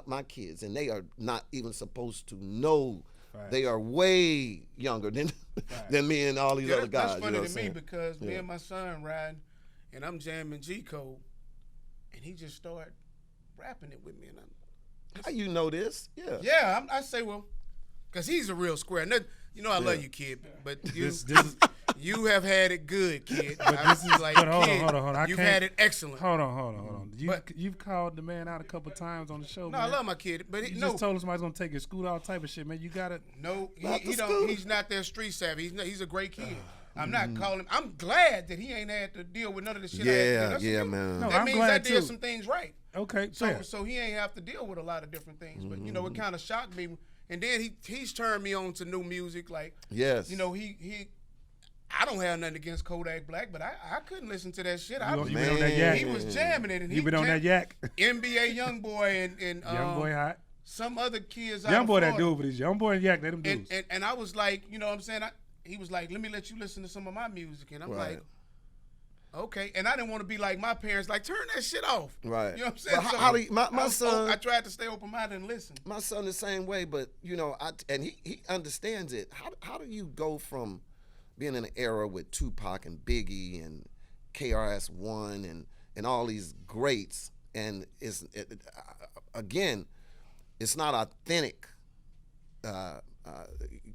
My kids, and they are not even supposed to know. Right. They are way younger than me and all these other guys. That's funny you know to me because me and my son riding, and I'm jamming G Code, and he just started rapping it with me. And how you know this? Yeah. yeah, I say, well, because he's a real square. You know I love you, kid, but you This is, you have had it good, kid. But this is like, but hold kid, on. I you've can't, had it excellent. Hold on. But- You've called the man out a couple times on the show. No, man. I love my kid, but You just told him somebody's gonna take his scooter, all type of shit, man. You gotta. no, Not he the don't. scooter. He's not that street savvy. He's a great kid. I'm not calling. I'm glad that he ain't had to deal with none of the shit. I had to Yeah, deal. That's yeah, good. man. No, That I'm means I glad did too. some things right. Okay, So fair. so he ain't have to deal with a lot of different things. But you know, it kind of shocked me. And then he's turned me on to new music. Like Yes. you know, he I don't have nothing against Kodak Black, but I couldn't listen to that shit. You been on that yak? He was jamming it, and You been on that yak? NBA YoungBoy and Young boy hot. some other kids. out Young of boy that Florida. dude, but he's young boy and yak. They them dudes. And I was like, you know what I'm saying? He was like, let me let you listen to some of my music. And I'm Right. like, okay. And I didn't want to be like my parents, like, turn that shit off. Right. You know what I'm saying? But how do you- my son- I tried to stay open-minded and listen. My son the same way, but you know, and he understands it. How do you go from being in an era with Tupac and Biggie and KRS-One and all these greats, and again, it's not authentic.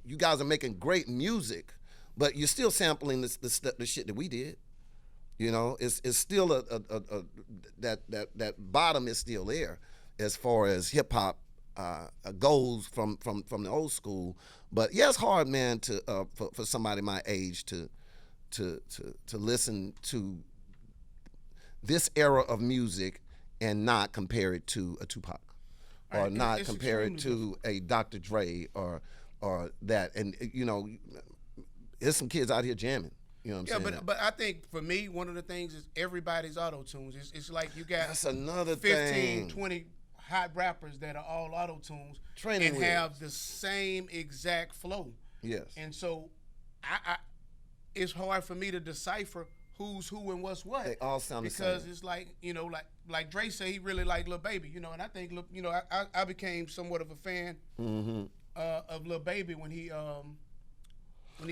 You guys are making great music, but you're still sampling the shit that we did. You know, it's still that bottom is still there as far as hip hop goes from the old school. But yeah, it's hard, man, to for somebody my age to listen to this era of music and not compare it to a Tupac, or Right, not it's compare it extremely to a Dr. Dre or that. And you know, there's some kids out here jamming. You know what I'm saying? but I think for me, one of the things is everybody's auto-tunes. It's like you got That's another 15, thing. 20 hot rappers that are all auto-tunes Training and wheels. have the same exact flow. Yes. And so I it's hard for me to decipher who's who and what's what. They all sound the because same. it's like, you know, like Dre said, he really liked Lil Baby, you know, and I think, you know, I became somewhat of a fan of Lil Baby when he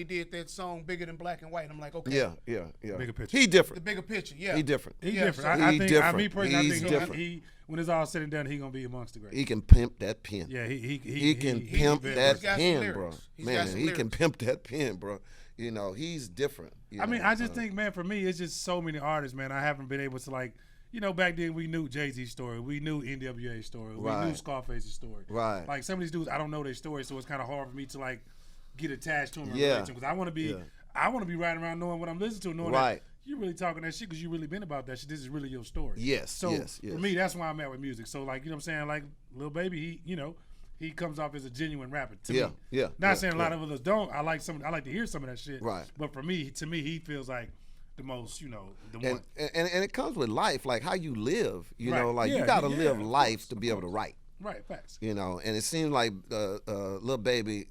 did that song Bigger Than Black and White. I'm like, okay. Yeah. Bigger picture. He The different. bigger picture, yeah. He different. He's Yeah, different. so- I He think, different. me personally, I He's think different. he when it's all said and done, he gonna be amongst the greats. He can pimp that pen. Yeah, he Can he pimp very that He's got some pen, bro. lyrics. He's got Man, some he can lyrics. pimp that pen, bro. You know, he's different. I mean, I just think, man, for me, it's just so many artists, man. I haven't been able to, like, you know, back then we knew Jay-Z's story, we knew NWA's story, we knew Right. Scarface's story. Right. Like, some of these dudes, I don't know their story, so it's kind of hard for me to, like, get attached to them and Yeah. relate to them. Because I want to be, Yeah. I want to be riding around knowing what I'm listening to, knowing Right. that you really talking that shit because you really been about that shit. This is really your story. Yes, So yes. for me, that's why I'm at with music. So, like, you know what I'm saying? Like, Lil Baby, he, you know, he comes off as a genuine rapper to Yeah, me. yeah, Not yeah, saying a lot yeah. of others don't. I like to hear some of that shit. Right. But for me, to me, he feels like the most, you know, the one. and it comes with life, like how you live. You Right. know, like Yeah, you got to yeah, live of life course, to of be able to course. write. Right, facts. You know, and it seems like Lil Baby,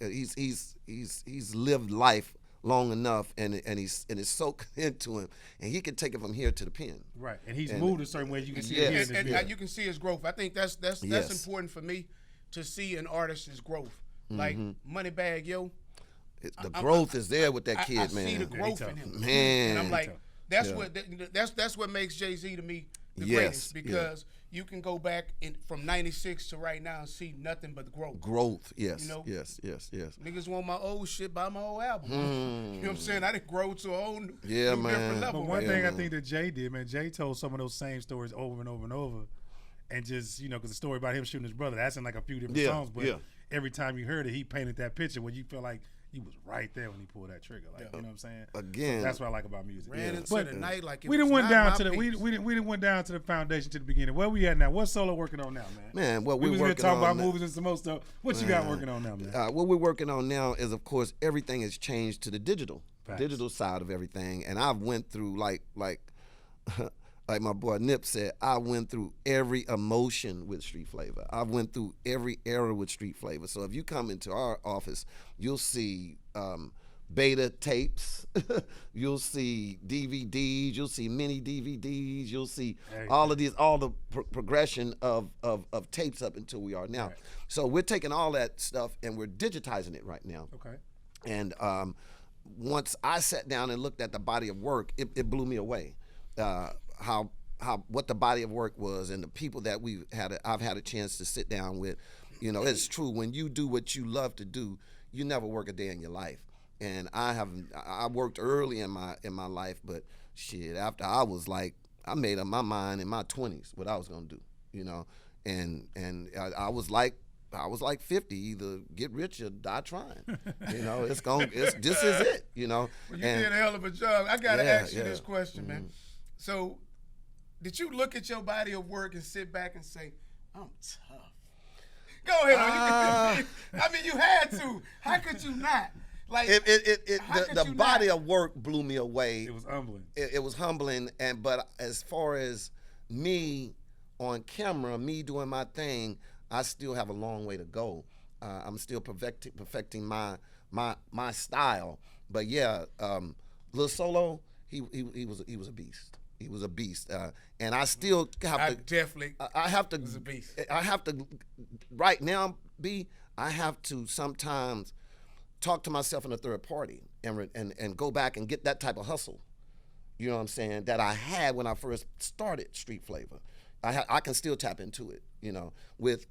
he's lived life long enough, and it's soaked into him, and he can take it from here to the pen. Right, and he's And- moved a certain way. You can see Yes. it here in And, this and video. you can see his growth. I think that's Yes. important for me to see an artist's growth. Like Moneybagg Yo, The growth is there with that I kid, man. see the growth Yeah, in him. Man. And I'm like, that's Yeah. what that's what makes Jay-Z to me the Yes, greatest, because you can go back from '96 to right now and see nothing but growth. Growth, yes, You know? yes. Niggas want my old shit, buy my old album. You know what I'm saying? I didn't grow to a whole new, Yeah, new man. different level. But one Yeah, thing I man. think that Jay did, man, Jay told some of those same stories over and over and over, and just, you know, because the story about him shooting his brother, that's in like a few different Yeah, songs, but yeah. every time you heard it, he painted that picture where you feel like he was right there when he pulled that trigger. Like, you know what I'm saying? Again, so that's what I like about music. Ran into But the night like it we was didn't went not down my to the piece. we didn't went down to the foundation to the beginning. Where we at now? What Solo working on now, man? Man, what we we're was here working talking on about movies and some more stuff. What you got working on now, man? what we're working on now is, of course, everything has changed to the digital side of everything, and I've went through like like my boy Nip said, I went through every emotion with Street Flavor. I went through every era with Street Flavor. So if you come into our office, you'll see beta tapes, you'll see DVDs, you'll see mini DVDs, you'll see all the progression of tapes up until we are now. Right. So we're taking all that stuff and we're digitizing it right now. Okay. And once I sat down and looked at the body of work, it blew me away. How what the body of work was, and the people that I've had a chance to sit down with. You know, it's true, when you do what you love to do, you never work a day in your life. And I worked early in my life, but shit, after I was like, I made up my mind in my 20s what I was gonna do, you know, and I was like 50, either get rich or die trying. You know, this is it, you know. Well, you did a hell of a job. I gotta ask you this question, man. So, did you look at your body of work and sit back and say, I'm tough? Go ahead. I mean, you had to. How could you not? Like, the body of work blew me away. It was humbling. It was humbling, but as far as me on camera, me doing my thing, I still have a long way to go. I'm still perfecting my style. But yeah, Lil Solo, he was a beast. He was a beast, and I still have to. I have to. Was a beast. I have to. Right now, I have to sometimes talk to myself in a third party and go back and get that type of hustle. You know what I'm saying? That I had when I first started Street Flavor. I can still tap into it. You know, with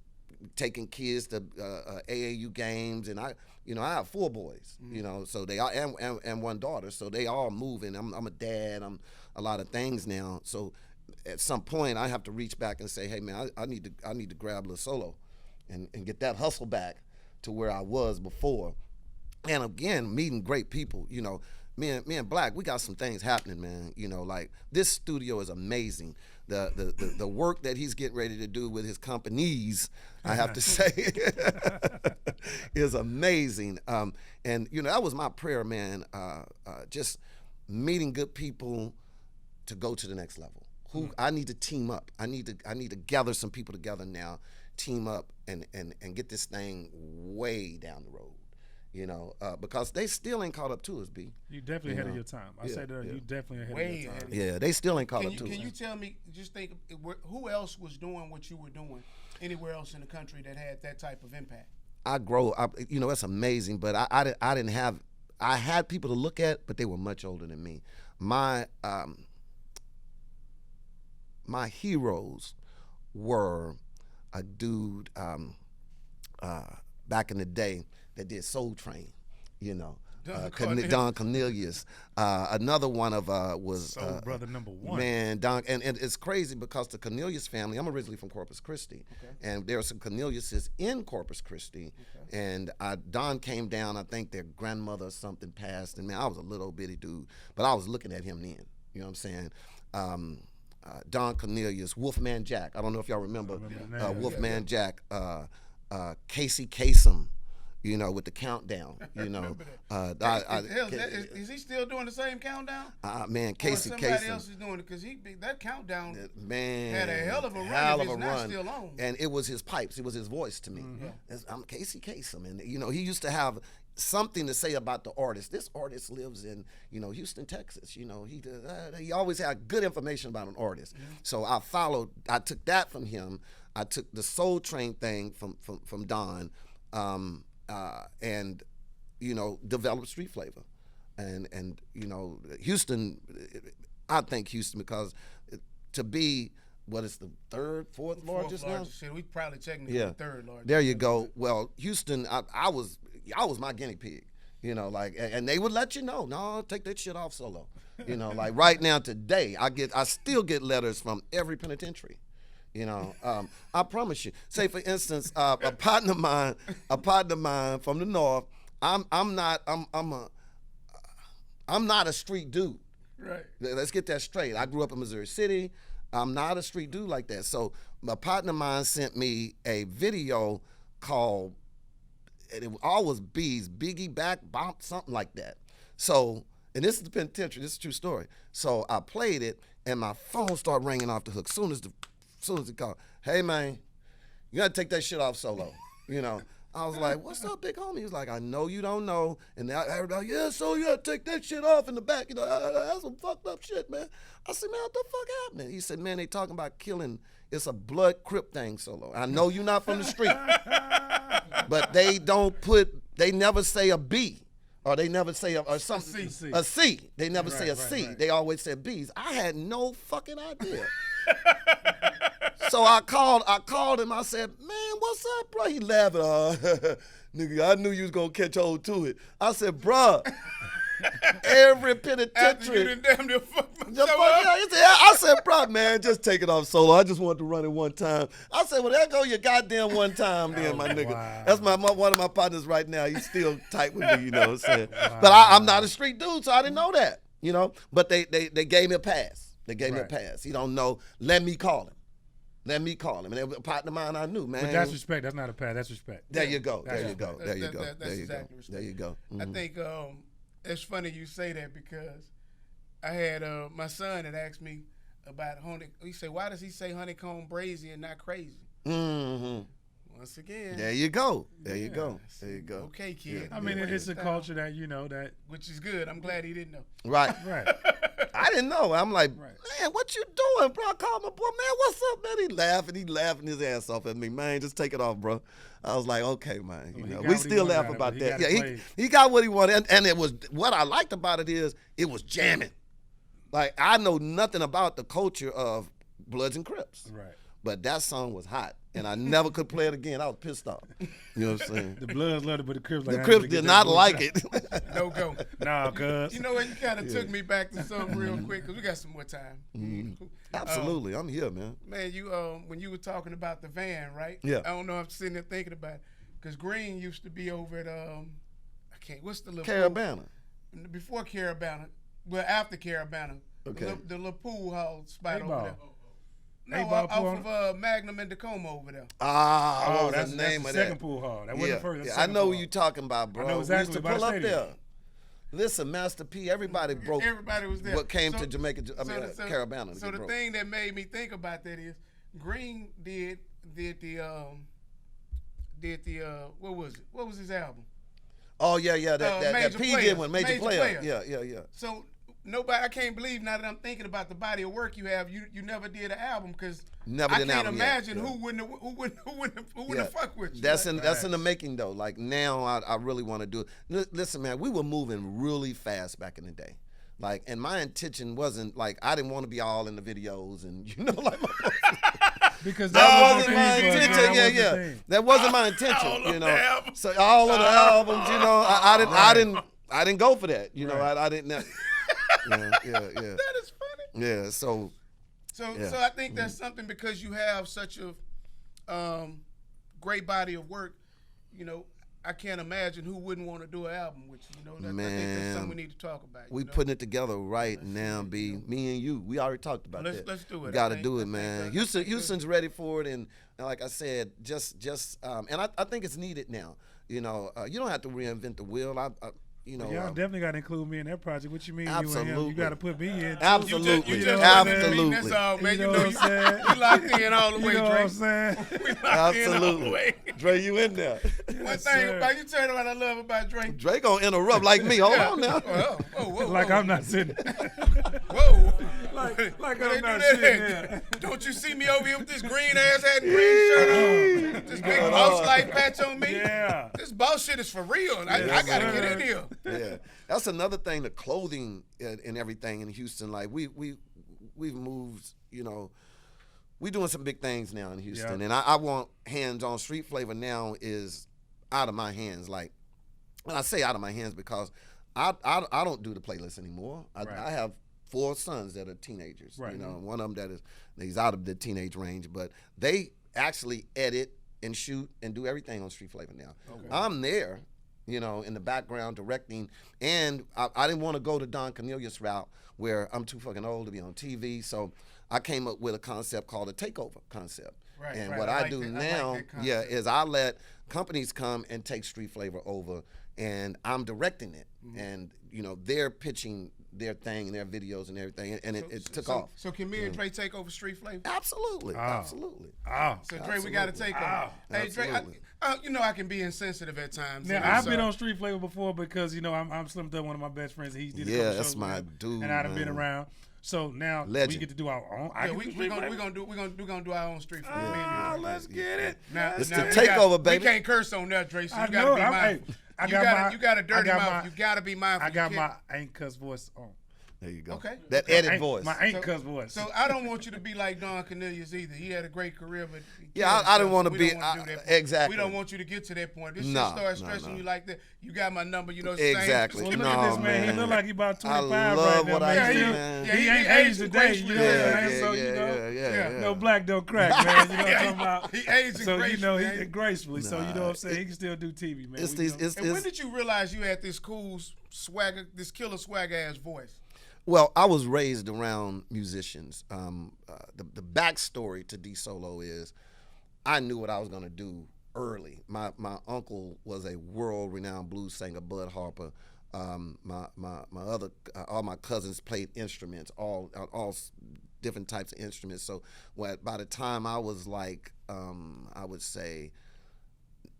taking kids to AAU games, and I have 4 boys. You know, so they are and 1 daughter, so they all moving. I'm a dad. I'm a lot of things now. So at some point, I have to reach back and say, hey man, I need to grab Lil Solo, and get that hustle back to where I was before. And again, meeting great people. You know, me and Black, we got some things happening, man. You know, like this studio is amazing. The work that he's getting ready to do with his companies, I have to say, is amazing. And you know, that was my prayer, man. Just meeting good people to go to the next level. I need to team up. I need to gather some people together now, team up and get this thing way down the road. You know, because they still ain't caught up to us, B. You definitely ahead of your time. I said that you definitely ahead of your time. Yeah, they still ain't caught up to us. Can you tell me, just think, who else was doing what you were doing anywhere else in the country that had that type of impact? You know, it's amazing, but I didn't have, I had people to look at, but they were much older than me. My heroes were a dude back in the day that did Soul Train, you know, Don Cornelius. Another one was Soul Brother #1. Man, Don, and it's crazy because the Cornelius family. I'm originally from Corpus Christi, and there are some Corneliuses in Corpus Christi, and Don came down. I think their grandmother or something passed, and man, I was a little bitty dude, but I was looking at him then. You know what I'm saying? Don Cornelius, Wolfman Jack. I don't know if y'all remember Wolfman Jack. Casey Kasem. You know, with the countdown, you know. Is he still doing the same countdown? Man, Casey Kasem. Somebody else is doing it, because that countdown had a hell of a run. It's not still on. And it was his pipes. It was his voice to me. I'm Casey Kasem. And, you know, he used to have something to say about the artist. This artist lives in, you know, Houston, Texas. You know, he always had good information about an artist. So I took that from him. I took the Soul Train thing from Don. And, you know, develop Street Flavor. And you know, Houston, I think Houston, because to be, what is the fourth largest now? Shit, we probably technically the 3rd largest. There you go. Well, Houston, I was my guinea pig. You know, like, and they would let you know, no, take that shit off Solo. You know, like right now today, I still get letters from every penitentiary. You know, I promise you. Say for instance, a partner of mine from the north, I'm not a street dude. Right. Let's get that straight. I grew up in Missouri City. I'm not a street dude like that. So my partner of mine sent me a video called, and it all was B's, Biggie Back Bump, something like that. So, and this is the penitentiary. This is a true story. So I played it, and my phone started ringing off the hook. Soon as it called, hey man, you gotta take that shit off solo. I was like, what's up, big homie? He was like, I know you don't know. And everybody, yeah, so you gotta take that shit off in the back. That's some fucked up shit, man. I said, man, what the fuck happening? He said, man, they talking about killing. It's a blood Crip thing solo. I know you're not from the street, but they never say a B. Or they never say a something. A C. They never say a C. Right. They always say B's. I had no fucking idea. So I called him. I said, man, what's up, bro? He laughed. Nigga, I knew you was going to catch hold to it. I said, bro, every penitentiary. After you done damn near fucked myself up. I said, bro, man, just take it off solo. I just wanted to run it one time. I said, well, there go your goddamn one time then, my nigga. Wow. That's one of my partners right now. He's still tight with me, you know what I'm saying? Wow. But I'm not a street dude, so I didn't know that, But they gave me a pass. They gave me a pass. He don't know. Let me call him. And a partner of mine I knew, man. But that's respect. That's not a pass. That's respect. There you go. That's exactly respect. There you go. Mm-hmm. I think it's funny you say that because I had my son that asked me about he said, why does he say honeycomb brazy and not crazy? Mm-hmm. Once again. There you go. There you go. Okay, kid. I mean, it's a culture that, that. Which is good. I'm glad he didn't know. Right. I didn't know. I'm like, man, what you doing, bro? I called my boy, man, what's up, man? He laughing his ass off at me, man. Just take it off, bro. I was like, okay, man. We still laugh about that. Yeah, he got what he wanted, and it was what I liked about it is it was jamming. Like I know nothing about the culture of Bloods and Crips, right? But that song was hot, and I never could play it again. I was pissed off. You know what I'm saying? The Bloods loved it, but the Crips did not like it. No go. Nah, cuz. You know what? You kind of took me back to something real quick because we got some more time. Mm-hmm. Absolutely, I'm here, man. Man, you when you were talking about the van, right? Yeah. I don't know. I'm sitting there thinking about it because Green used to be over at what's the little Carabana? Before Carabana, well after Carabana. Okay. The little pool hall spot over there. No, off of Magnum and Tacoma over there. What was that's the name of the that? second pool hall. That wasn't the first. Yeah, I know what you're talking about, bro. I know exactly. We used to pull up there. Listen, Master P, everybody broke. Everybody was there. What came to Jamaica? Carabana. So the thing that made me think about that is Green did the what was it? What was his album? Oh yeah. That P did one. Major Player. Yeah. So. I can't believe now that I'm thinking about the body of work you have. You never did an album because I can't imagine who wouldn't have fucked with you. That's in the making though. Like now, I really want to do it. Listen, man, we were moving really fast back in the day. Like, and my intention wasn't like I didn't want to be all in the videos and like. Because that wasn't my intention. Yeah. That wasn't my intention. So all of the albums, I didn't go for that. I didn't. Yeah. That is funny. Yeah, so I think that's something because you have such a great body of work. I can't imagine who wouldn't want to do an album with you. I think that's something we need to talk about. We putting it together right now, B. Me and you. We already talked about that. Let's do it. We got to do it, man. Houston's ready for it, and like I said, and I think it's needed now. You don't have to reinvent the wheel. Y'all definitely got to include me in that project. What you mean? Absolutely. You got to put me in. Absolutely. You just absolutely. That's all, man. You know what I'm saying? We locked in all the way, Dre. You know what I'm saying? We locked in all the way. Dre, you in there. One thing about you tell me what I love about Dre. Dre gonna interrupt like me. Hold on now. Whoa. Like I'm not sitting. Whoa. Like I'm not sitting there. Don't you see me over here with this green ass hat and green shirt on? This big boss light patch on me? Yeah. This boss shit is for real. I gotta get in here. Yeah, that's another thing. The clothing and everything in Houston, like we've moved. We're doing some big things now in Houston, and I want hands-on. Street flavor now is out of my hands. Like, when I say out of my hands because I don't do the playlist anymore. I have 4 sons that are teenagers. Right. One of them he's out of the teenage range, but they actually edit and shoot and do everything on Street Flavor now. Okay. I'm there. you know, in the background directing. And I didn't want to go the Don Cornelius route where I'm too fucking old to be on TV. So I came up with a concept called a takeover concept. Right, and right. what I do I now, like that concept. is I let companies come and take Street Flavor over, and I'm directing it. And, you know, they're pitching their thing and their videos and everything, and it took off. So can me and Dre take over Street Flavor? Absolutely, absolutely. Oh. So Dre, we got to take over. Hey Dre, you know I can be insensitive at times. Now I've been on Street Flavor before because, you know, I'm Slim Thug, one of my best friends. He did a couple that's shows my with him, dude, and I've been man. around. So now we Legend. get to do our own. We're gonna do our own Street Flavor. Let's get it. Now, It's now the we takeover, baby. We can't curse on that, Dre. So I you gotta know, be mindful. You got a dirty mouth. You gotta be mindful. I got my ain't cuss voice on. There you go. Okay. That edit voice. My ain't cuss voice. So I don't want you to be like Don Cornelius either. He had a great career, but I didn't want to be exactly. We don't want you to get to that point. This shit No, starts no, stressing no. you like that. You got my number. You know, Exactly. Well, Same. look at this man. He man. look like he about 25 I right love now. what I man. do, He- man. He ain't aged today. You know what I'm saying? So, you know, yeah. no black don't crack, man. You know what I'm talking about? He aged So, you know, gracefully. he gracefully. So, you know what I'm saying? He can still do TV, man. It's We these. know. And when did you realize you had this cool swagger, this killer swag ass voice? Well, I was raised around musicians. The backstory to D Solo is I knew what I was going to do early. My uncle was a world-renowned blues singer, Bud Harper. My other all my cousins played instruments, all different types of instruments. So by the time I was like I would say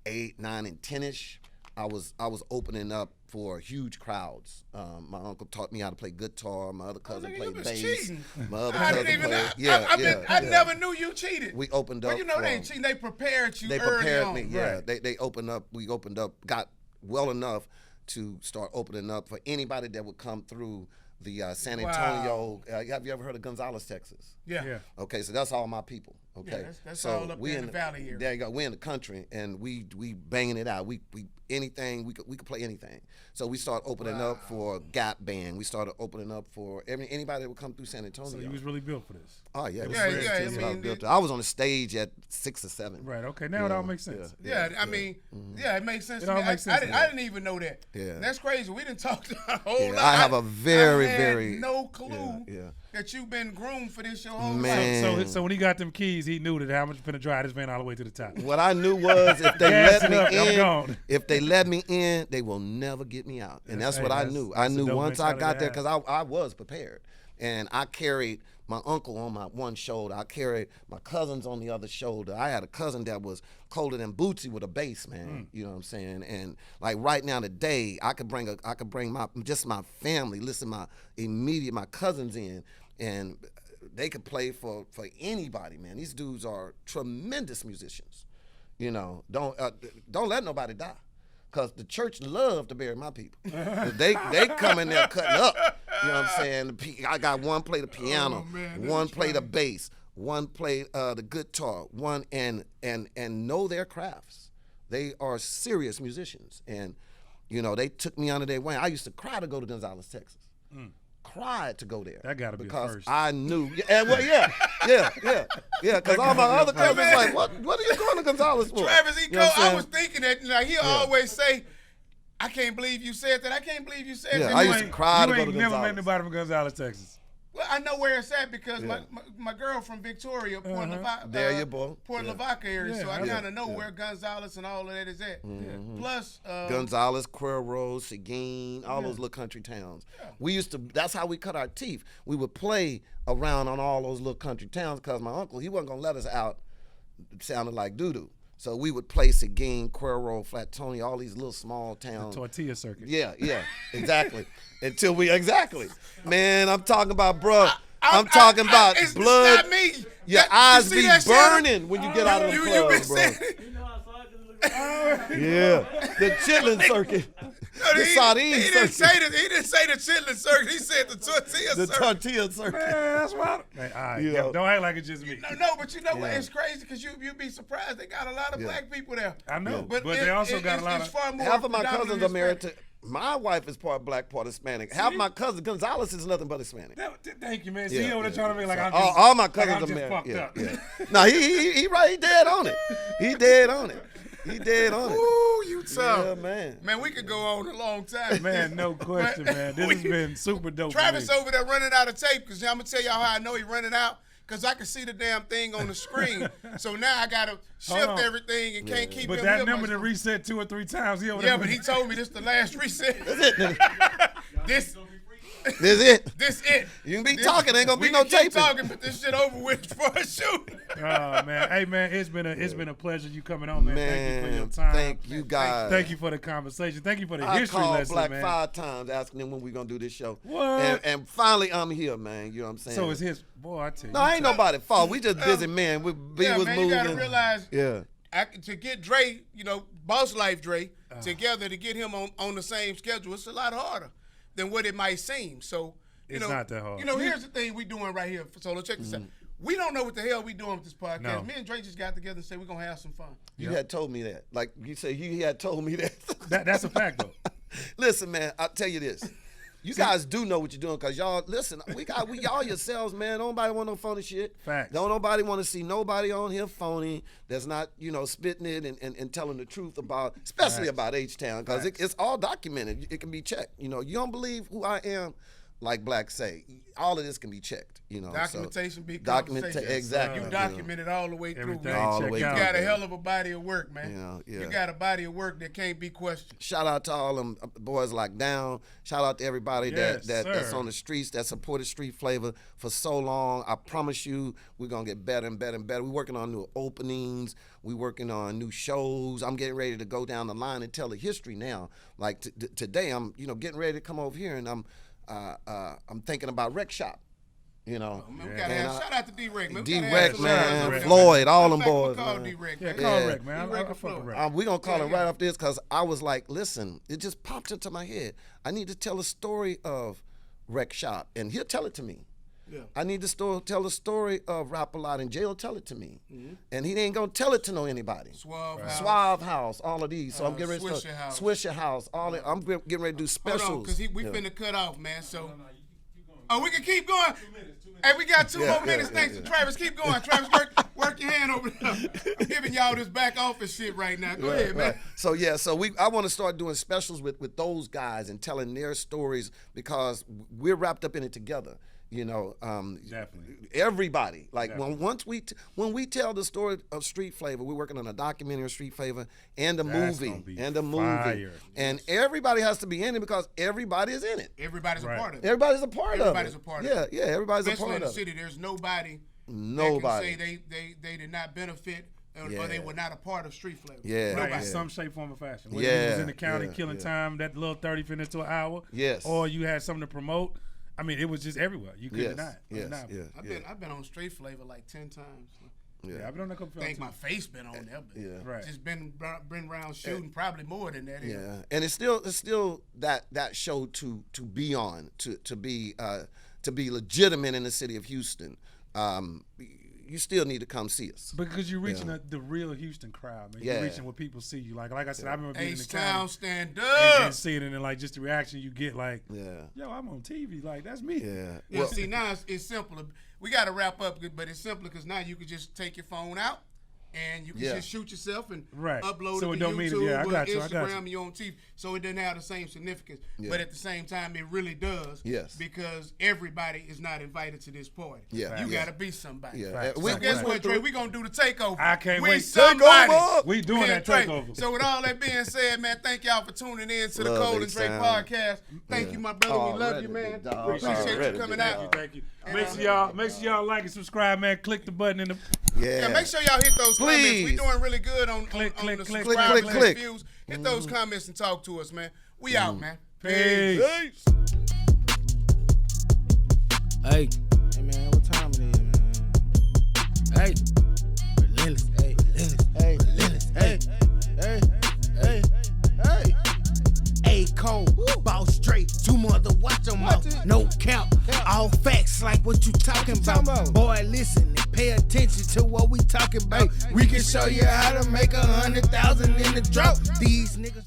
8, 9, and 10ish, I was opening up for huge crowds. My uncle taught me how to play guitar. My other cousin played bass. Cheating. My other I cousin didn't even played. know. I never knew you cheated. We opened up. Well, you know for, they ain't cheating. They prepared you. They early prepared on. me. Yeah, Right. they opened up. We opened up. Got well enough to start opening up for anybody that would come through the San Antonio. Have you ever heard of Gonzales, Texas? Yeah. Okay, so that's all my people. Okay, that's so all up there in the valley area. There you go. We're in the country, and we banging it out. We anything we could play anything. So we started opening up for Gap Band. We started opening up for anybody that would come through San Antonio. So you was really built for this. Oh yeah, Yeah, I was on the stage at 6 or 7. Right, okay. Now it all makes sense. Yeah, I mean, it makes sense. It to all me. makes sense to me. I didn't even know that. Yeah. That's crazy. We didn't talk a whole lot. I have a very, I had very no clue yeah. that you've been groomed for this your whole Man. life. So when he got them keys, he knew that how much finna drive this van all the way to the top. What I knew was if they Gas let it up, me I'm in, gone. if they let me in, they will never get me out. And that's what I knew. I that's a knew dope once I got there mentality to because I was prepared, and I carried my uncle on my one shoulder. I carried my cousins on the other shoulder. I had a cousin that was colder than Bootsy with a bass, man. You know what I'm saying? And like right now today, I could bring my family. Listen, my cousins in, and they could play for anybody, man. These dudes are tremendous musicians. You know, don't let nobody die, cause the church love to bury my people. they come in there cutting up. You know what I'm saying? I got one play the piano, one play the bass, one play the guitar, one and know their crafts. They are serious musicians, and you know they took me under their wing. I used to cry to go to Gonzales, Texas. Cried to go there. That gotta be a because first. I knew. Because all my other cousins like, what are you going to Gonzales for? Travis E. You know what I'm I saying? was thinking that like he'll always say, I can't believe you said that. I can't believe you said Yeah, that. I used to cry to You go ain't to never met Gonzales. nobody from Gonzales, Texas. Well, I know where it's at because my girl from Victoria, Port Lavaca, There you go. Port Yeah. Lavaca area, so I Yeah. kind of know where Gonzales and all of that is at. Plus, Gonzales, Cuero, Seguin, all those little country towns. We used to. That's how we cut our teeth. We would play around on all those little country towns because my uncle, he wasn't gonna let us out. Sounded like doo doo. So we would play Seguin, Cuero, Flatonia, all these little small towns. Tortilla circuit. Yeah, exactly. Man, I'm talking about, bro. I'm talking about it's blood. not me. Your You eyes see be that shit? burning when you get out of the You club, been bro. saying You know how I saw it? Yeah, the chitlin circuit, the sardine he circuit, he didn't say the chitlin circuit. He said the tortilla the circuit. tortilla circuit. Man, that's wild. Hey, all right, Yeah. don't act like it's just me. No, but you know what? It's crazy because you'd be surprised. They got a lot of black people there. I know, but it- they also got a lot it's of. far more Half of my cousins are married predominantly to. My wife is part black, part Hispanic. Half my cousins, Gonzales is nothing but Hispanic. Thank you, man. See, over there trying to make like I'm So just, all my like cousins I'm are just married. fucked Yeah, up. yeah. No, he right. He dead on it. He dead on it. He dead on it. Ooh, you tough. Yeah, man. Man, we could go on a long time. Man, no question, man. This has been super dope. Travis over there running out of tape, because I'm going to tell y'all how I know he running out, because I can see the damn thing on the screen. So now I got to shift everything and can't keep it. But that number to reset 2 or 3 times. Yeah, but he told me this the last reset. This This it. You can be talking, ain't gonna be no taping. taping. Talking, but this shit over with for a shoot. Oh man, hey man, it's been a pleasure you coming on, man. Thank you for your time. Thank you guys. Thank you for the conversation. Thank you for the history I called lesson, Black man. 5 times asking him when we gonna do this show. What? And finally I'm here, man. You know what I'm saying? So it's his boy. I tell you. No, ain't nobody's fault. We just busy, man. B was man, moving. you gotta realize. Yeah. To get Dre, Boss Life Dre, together to get him on the same schedule, it's a lot harder than what it might seem. So. It's not that hard. Here's the thing we doing right here. So let's check this out. We don't know what the hell we doing with this podcast. No. Me and Dre just got together and said we're going to have some fun. You had told me that. Like you said, you had told me that. That's a fact, though. Listen, man, I'll tell you this. You guys do know what you're doing, because y'all, listen, we y'all yourselves, man. Don't nobody want no phony shit. Facts. Don't nobody want to see nobody on here phony that's not, spitting it and telling the truth about, especially about H-Town, because it's all documented. It can be checked. You don't believe who I am, like Black say. All of this can be checked. Documentation be conversation. Exactly. You documented all the way through, man. All the way You through. got a hell of a body of work, man. Yeah. You got a body of work that can't be questioned. Shout out to all them boys locked down. Shout out to everybody that's on the streets, that supported Street Flavor for so long. I promise you, we're going to get better and better and better. We're working on new openings. We're working on new shows. I'm getting ready to go down the line and tell the history now. Like today, I'm getting ready to come over here, and I'm thinking about Rec Shop. Man, we gotta have, shout out to D-Rec, man. D-Rec, man, Floyd, all them boys, call man. D-Rec, Yeah, man. call Rec, man. I fuck with Rec. We're going to call him right off this, because I was like, listen, it just popped into my head. I need to tell a story of Rec Shop, and he'll tell it to me. Yeah. I need to tell the story of Rap A Lot, and Jay'll tell it to me. Mm-hmm. And he ain't going to tell it to anybody. Suave House, all of these. So I'm getting ready to Swisher House. I'm getting ready to do specials. Hold on, because we finna cut off, man. So, we can keep going. 2 minutes. Hey, we got 2 more minutes. Thanks to Travis. Keep going. Travis, work your hand over there. I'm giving y'all this back office shit right now. Go ahead, man. So I want to start doing specials with those guys and telling their stories, because we're wrapped up in it together. Definitely. Everybody. Like when we tell the story of Street Flavor, we're working on a documentary of Street Flavor and a movie. And everybody has to be in it, because everybody is in it. Everybody's a part of it. Everybody's a part of it. Everybody's a part of it. Yeah, everybody's Especially a part of it. in the city, there's nobody that can say they did not benefit or they were not a part of Street Flavor. Yeah. Right, in some shape, form, or fashion. Whether you was in the county killing time, that little 30 minutes to an hour. Yes. Or you had something to promote. I mean, it was just everywhere. You couldn't deny it. I've been on Street Flavor like 10 times. Yeah, I've been on that couple times. I think my face been on there, but right. Just been around shooting probably more than that. Yeah, and it's still that show to be on, to be legitimate in the city of Houston. You still need to come see us, because you're reaching the real Houston crowd, man. You're reaching where people see you. Like I said, I remember being in the H-Town county stand up and seeing it, and like just the reaction you get, like, yo, I'm on TV, like that's me. Well, see, now it's simpler. We got to wrap up, but it's simpler because now you can just take your phone out and you can just shoot yourself and upload so it it to don't YouTube mean or I got Instagram and you're on TV. So it doesn't have the same significance. But at the same time, it really does. Yes. Because everybody is not invited to this party. Yeah. You got to be somebody. Yeah. So guess what, Dre? We're going to do the takeover. I can't wait. Somebody. We doing that takeover. So with all that being said, man, thank y'all for tuning in to the Cole and Dre podcast. Thank you, my brother. We love you, man. Appreciate you coming out. Thank you. Make sure y'all like and subscribe, man. Click the button in the. Yeah, make sure y'all hit those comments. We doing really good on the subscribe and views. Hit those comments and talk to us, man. We out, man. Peace. Hey. Hey, man, what time it is, man? Hey. Relentless. Hey. Hey. Hey. Hey. Hey. Hey. Hey, Cole. Boss straight. 2 mother watch them out. No count. All facts like what you talking about. Boy, listen and pay attention to what we talking about. We can show you how to make 100,000 in the drop. These niggas.